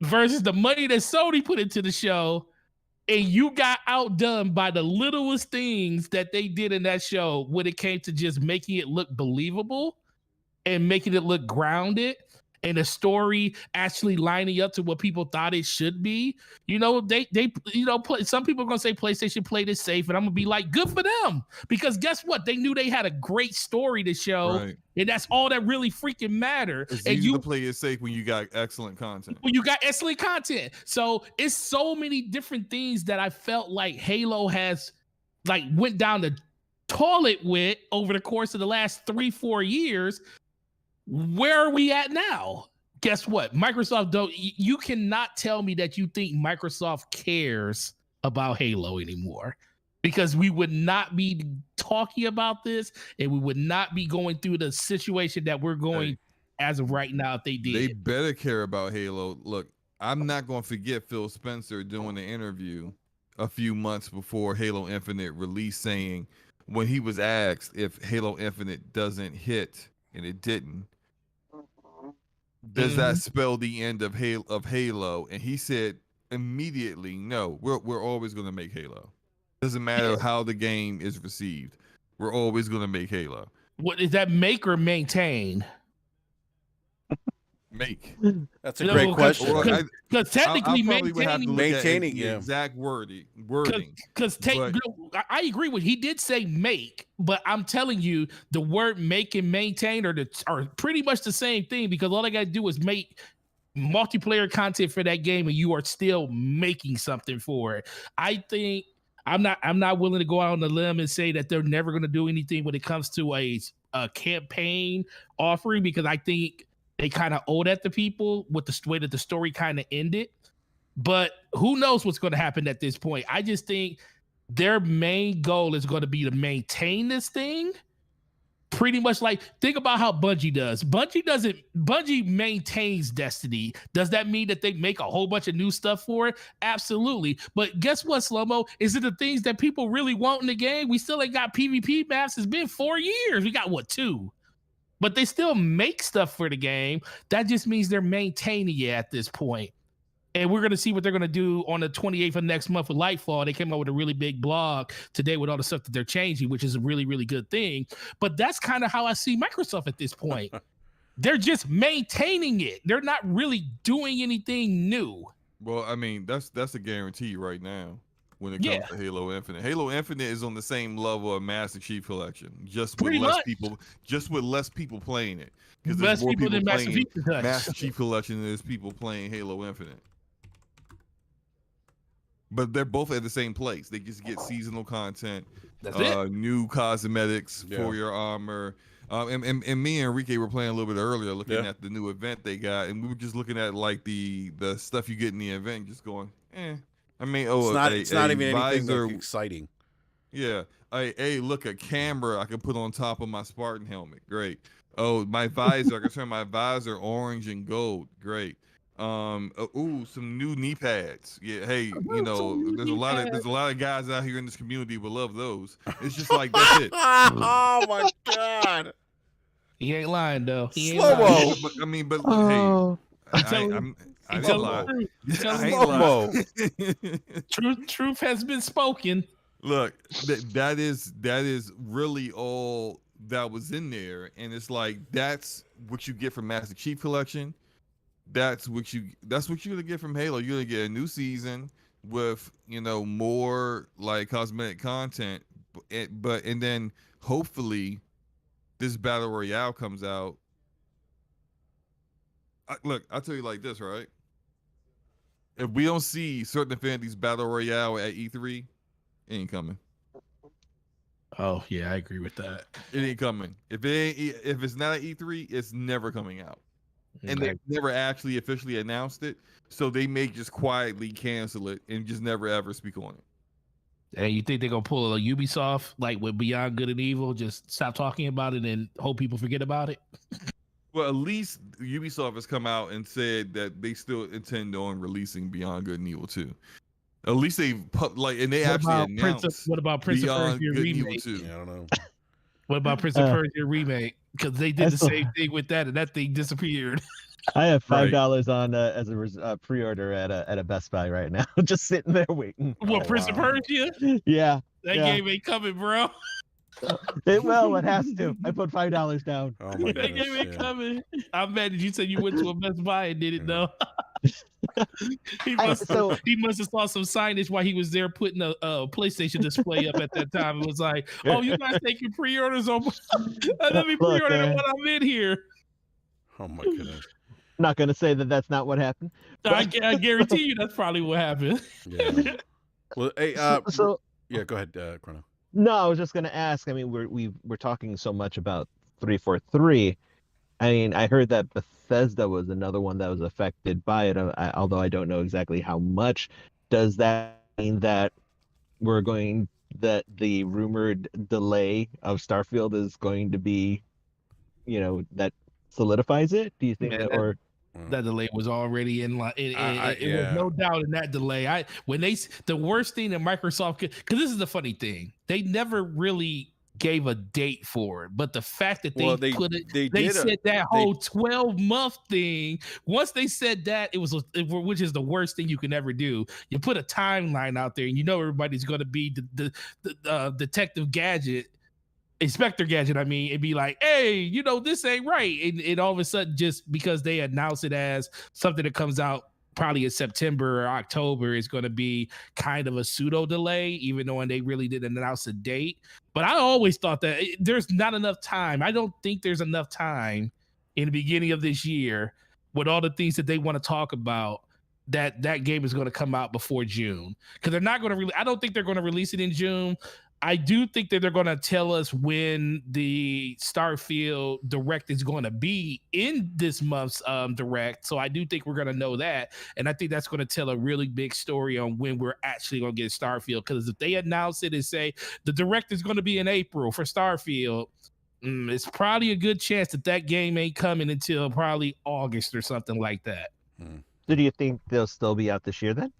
versus the money that Sony put into the show, and you got outdone by the littlest things that they did in that show when it came to just making it look believable and making it look grounded, and the story actually lining up to what people thought it should be. Some people are gonna say PlayStation played it safe, and I'm gonna be like, good for them, because guess what? They knew they had a great story to show, Right. and that's all that really freaking mattered. It's and easy to play it safe when you got excellent content. So it's so many different things that I felt like Halo has went down the toilet with over the course of the last 3-4 years. Where are we at now? Guess what? Microsoft you cannot tell me that you think Microsoft cares about Halo anymore, because we would not be talking about this, and we would not be going through the situation that we're going as of right now if they did. They better care about Halo. Look, I'm not going to forget Phil Spencer doing an interview a few months before Halo Infinite release, saying when he was asked if Halo Infinite doesn't hit, and it didn't, does that spell the end of Halo? And he said immediately, no, we're always going to make Halo. Doesn't matter how the game is received. We're always going to make Halo. What is that, make or maintain? Make. That's a great question. Because technically, maintaining the exact wording. Because I agree with, he did say make, but I'm telling you, the word make and maintain are pretty much the same thing, because all I got to do is make multiplayer content for that game, and you are still making something for it. I think I'm not willing to go out on the limb and say that they're never going to do anything when it comes to a campaign offering, because I think they kind of owe that to people with the way that the story kind of ended. But who knows what's going to happen at this point? I just think their main goal is going to be to maintain this thing. Pretty much think about how Bungie does. Bungie maintains Destiny. Does that mean that they make a whole bunch of new stuff for it? Absolutely. But guess what, Slow-Mo? Is it the things that people really want in the game? We still ain't got PvP maps. It's been 4 years. We got 2? But they still make stuff for the game. That just means they're maintaining it at this point. And we're going to see what they're going to do on the 28th of next month with Lightfall. They came out with a really big blog today with all the stuff that they're changing, which is a really, really good thing. But that's kind of how I see Microsoft at this point. They're just maintaining it. They're not really doing anything new. Well, I mean, that's a guarantee right now when it comes to Halo Infinite. Halo Infinite is on the same level of Master Chief Collection, just with less people playing it. Because there's more people playing Master Chief Collection than there's people playing Halo Infinite. But they're both at the same place. They just get seasonal content, new cosmetics for your armor. And me and Enrique were playing a little bit earlier, looking at the new event they got, and we were just looking at the stuff you get in the event, just going, I mean, it's not even anything exciting. Yeah. Hey, look, a camera I can put on top of my Spartan helmet. Great. Oh, my visor, I can turn my visor orange and gold. Great. Some new knee pads. Yeah, hey, there's a lot of guys out here in this community will love those. It's just like that's it. Oh my god. He ain't lying though. Slow-mo. I didn't lie. I ain't lie. Truth has been spoken. Look, that is really all that was in there, and it's like that's what you get from Master Chief Collection. That's what you're gonna get from Halo. You're gonna get a new season with more like cosmetic content, and then hopefully this battle royale comes out. Look, I'll tell you like this, right? If we don't see Certain Infinity's battle royale at E3, it ain't coming. Oh yeah, I agree with that. It ain't coming. If it's not at E3, it's never coming out. and they never actually officially announced it. So they may just quietly cancel it and just never ever speak on it. And you think they're gonna pull a Ubisoft like with Beyond Good and Evil? Just stop talking about it and hope people forget about it. Well, at least Ubisoft has come out and said that they still intend on releasing Beyond Good and Evil 2. At least they and they actually announced. What about Prince of Beyond Persia Good and Evil remake? 2. Yeah, I don't know. What about Prince of Persia remake? Because they did the same thing with that, and that thing disappeared. I have $5 on as a pre-order at a Best Buy right now, just sitting there waiting. What, Prince of Persia? Yeah, that game ain't coming, bro. It has to. I put $5 down. Oh my That goodness. game ain't coming. I'm mad that you said you went to a Best Buy and didn't know. he must have saw some signage while he was there putting a PlayStation display up at that time. It was like, oh, you guys taking pre-orders on? Let me pre-order it when I'm in here. Oh my goodness. I'm not gonna say that that's not what happened. I guarantee you that's probably what happened. Yeah. Well, hey, so yeah, go ahead, Chrono. no, I was just gonna ask. I mean, we're talking so much about 343. I mean, I heard that Bethesda was another one that was affected by it, although I don't know exactly how much. Does that mean that that the rumored delay of Starfield is going to be, that solidifies it? Do you think that delay was already in line? It was no doubt in that delay. The worst thing that Microsoft could, because this is the funny thing, they never really gave a date for it, but the fact that they said that whole 12-month thing, once they said that, which is the worst thing you can ever do. You put a timeline out there and everybody's going to be the Detective Gadget, Inspector Gadget, I mean, it'd be like, hey, this ain't right. And all of a sudden, just because they announce it as something that comes out probably in September or October, is going to be kind of a pseudo delay, even though they really didn't announce a date. But I always thought that there's not enough time. I don't think there's enough time in the beginning of this year with all the things that they want to talk about, that game is going to come out before June. Because they're not going to I don't think they're going to release it in June. I do think that they're going to tell us when the Starfield Direct is going to be in this month's Direct. So I do think we're going to know that. And I think that's going to tell a really big story on when we're actually going to get Starfield. Because if they announce it and say the Direct is going to be in April for Starfield, it's probably a good chance that game ain't coming until probably August or something like that. So do you think they'll still be out this year then?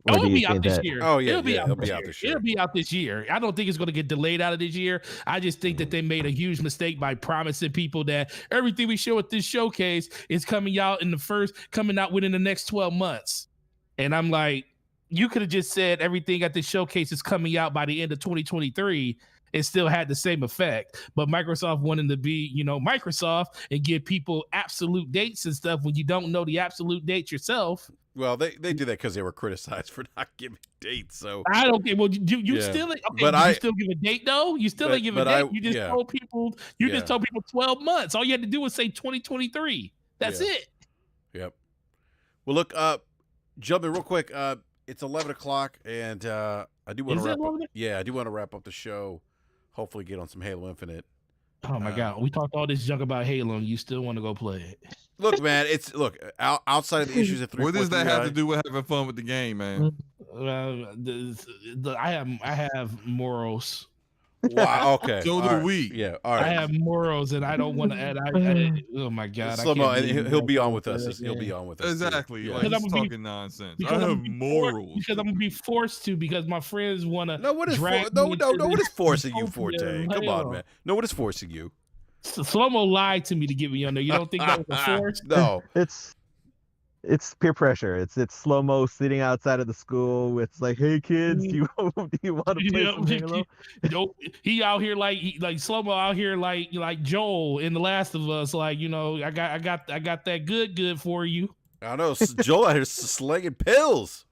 It'll be out this year. Oh, yeah. It'll be out this year. It'll be out this year. I don't think it's going to get delayed out of this year. I just think that they made a huge mistake by promising people that everything we show at this showcase is coming out within the next 12 months. And I'm like, you could have just said everything at this showcase is coming out by the end of 2023. It still had the same effect. But Microsoft wanted to be, Microsoft and give people absolute dates and stuff when you don't know the absolute dates yourself. Well, they did that because they were criticized for not giving dates. So I don't get. Well, you still okay? But you still give a date though. You still didn't give a date. You just told people. Just told people 12 months. All you had to do was say 2023. That's it. Yep. Well, look, jumping real quick. It's 11 o'clock, and I do want to wrap up. Yeah, I do want to wrap up the show. Hopefully, get on some Halo Infinite. Oh my God, we talked all this junk about Halo, and you still want to go play it? Look, man, outside of the issues at 3. What does that have to do with having fun with the game, man? I have morals. Wow. Okay. So do we. Yeah. All right. I have morals, and I don't want to add. Oh my God. He'll be on with us. He'll be on with us. Exactly. Yeah. Like, he's talking nonsense. I have morals. Because I'm gonna be forced to, because my friends want to. No, what is what is forcing you, Forte? Come on, man. No, what is forcing you? Slow-mo lied to me to get me on there. You don't think that was a force? No. It's peer pressure. It's slow-mo sitting outside of the school. It's like, hey kids, do you want to play some Halo? He out here like slow-mo out here like Joel in The Last of Us. Like, I got that good for you. I know Joel out here slinging pills.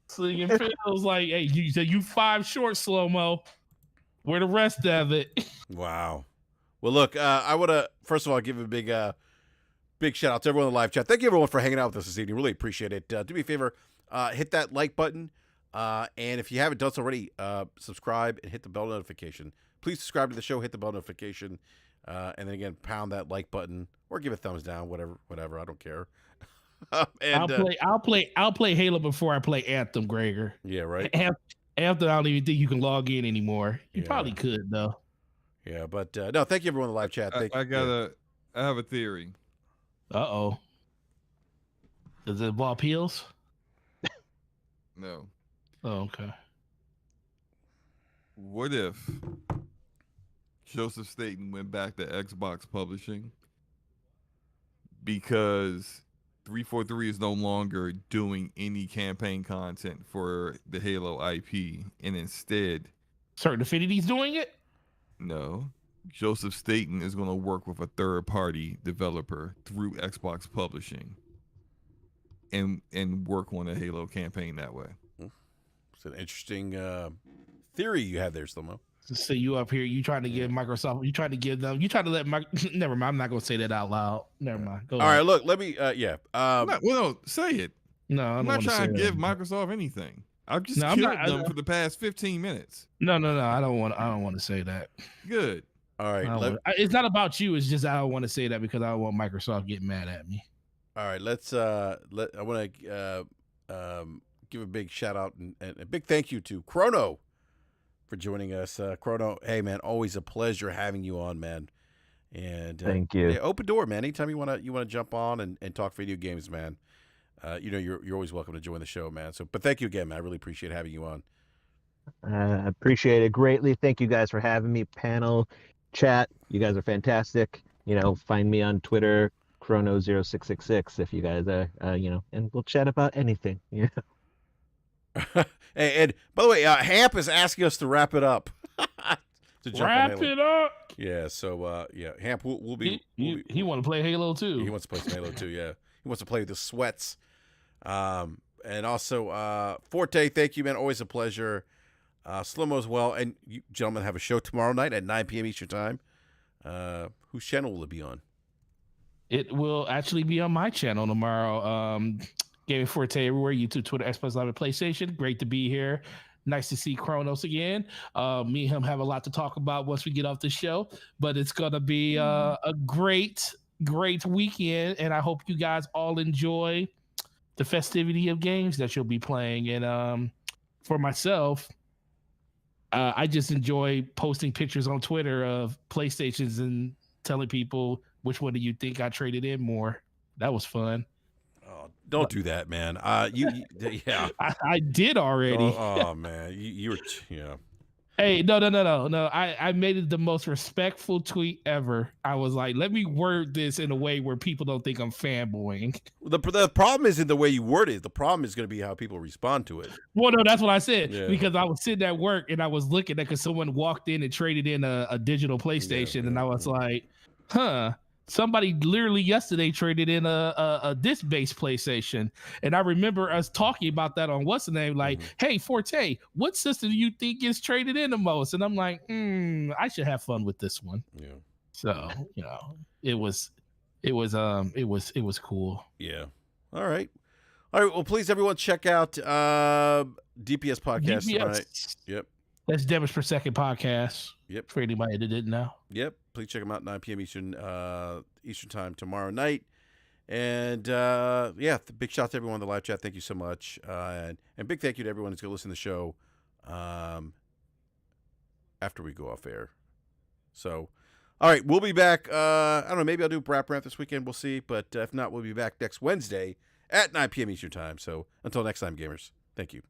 Slinging pills like, hey, you 5 short, slow-mo. Where the rest of it? Wow. Well, look, I want to first of all give a big shout out to everyone in the live chat. Thank you everyone for hanging out with us this evening. Really appreciate it. Do me a favor, hit that like button. And if you haven't done so already, subscribe and hit the bell notification. Please subscribe to the show, hit the bell notification. And then again, pound that like button or give a thumbs down, whatever. I don't care. I'll play Halo before I play Anthem, Gregor. Yeah, right. Anthem, I don't even think you can log in anymore. You Yeah. probably could though. Yeah, but no, thank you everyone in the live chat. I have a theory. Uh-oh. Does it involve peels? No. Oh, okay. What if Joseph Staten went back to Xbox publishing because 343 is no longer doing any campaign content for the Halo IP, and instead, Certain Affinity's doing it? no, Joseph Staten is going to work with a third-party developer through Xbox publishing and work on a Halo campaign that way. It's an interesting theory you have there, Slomo. So you up here, you trying to give Microsoft, you trying to let never mind, I'm not going to say that out loud. Never mind. Go All ahead. right, look, let me No, say it. No, I'm not trying to give Microsoft anything. I've just killed them for the past 15 minutes. No, I don't want to say that. Good. all right, It's not about you. It's just I don't want to say that because I don't want Microsoft getting mad at me. all right, let's I want to give a big shout out and a big thank you to Chrono for joining us. Chrono, hey man, always a pleasure having you on, man. And Thank you. Yeah, open door, man. Anytime you wanna jump on and talk video games, man. You're always welcome to join the show, man. So, but thank you again, man. I really appreciate having you on. I appreciate it greatly. Thank you guys for having me. Panel, chat, you guys are fantastic. Find me on Twitter, Chrono0666 if you guys are, and we'll chat about anything. And by the way, Hamp is asking us to wrap it up. To jump on Wrap Halo. it up. Yeah. So Hamp, we'll be. He want to play Halo too. He wants to play some Halo too. Yeah. He wants to play with the sweats. And also Forte, thank you, man. Always a pleasure. Slomo as well. And you gentlemen have a show tomorrow night at 9 p.m. Eastern time. Whose channel will it be on? It will actually be on my channel tomorrow. Gaming Forte everywhere, YouTube, Twitter, Xbox Live, and PlayStation. Great to be here. Nice to see Kronos again. Me and him have a lot to talk about once we get off the show, but it's going to be a great weekend, and I hope you guys all enjoy the festivity of games that you'll be playing. And for myself, I just enjoy posting pictures on Twitter of PlayStations and telling people which one do you think I traded in more. That was fun. Oh, don't do that, man. Yeah. I did already. Oh man, you were yeah. Hey, no. I made it the most respectful tweet ever. I was like, let me word this in a way where people don't think I'm fanboying. The problem isn't the way you word it. The problem is going to be how people respond to it. Well, no, that's what I said. Yeah. Because I was sitting at work and I was looking at because someone walked in and traded in a digital PlayStation, and I was like, huh. Somebody literally yesterday traded in a disc-based PlayStation, and I remember us talking about that on what's the name, like, hey Forte, what system do you think gets traded in the most? And I'm like, I should have fun with this one. Yeah. So it was cool. Yeah. All right. Well, please everyone check out DPS podcast. DPS. Right. Yep. That's Damage Per Second podcast. Yep. For anybody that didn't know. Yep. Please check them out 9 p.m. Eastern time tomorrow night. And big shout out to everyone in the live chat. Thank you so much. And big thank you to everyone who's going to listen to the show after we go off air. So, all right, we'll be back. I don't know, maybe I'll do BRAP rant this weekend. We'll see. But if not, we'll be back next Wednesday at 9 p.m. Eastern time. So until next time, gamers, thank you.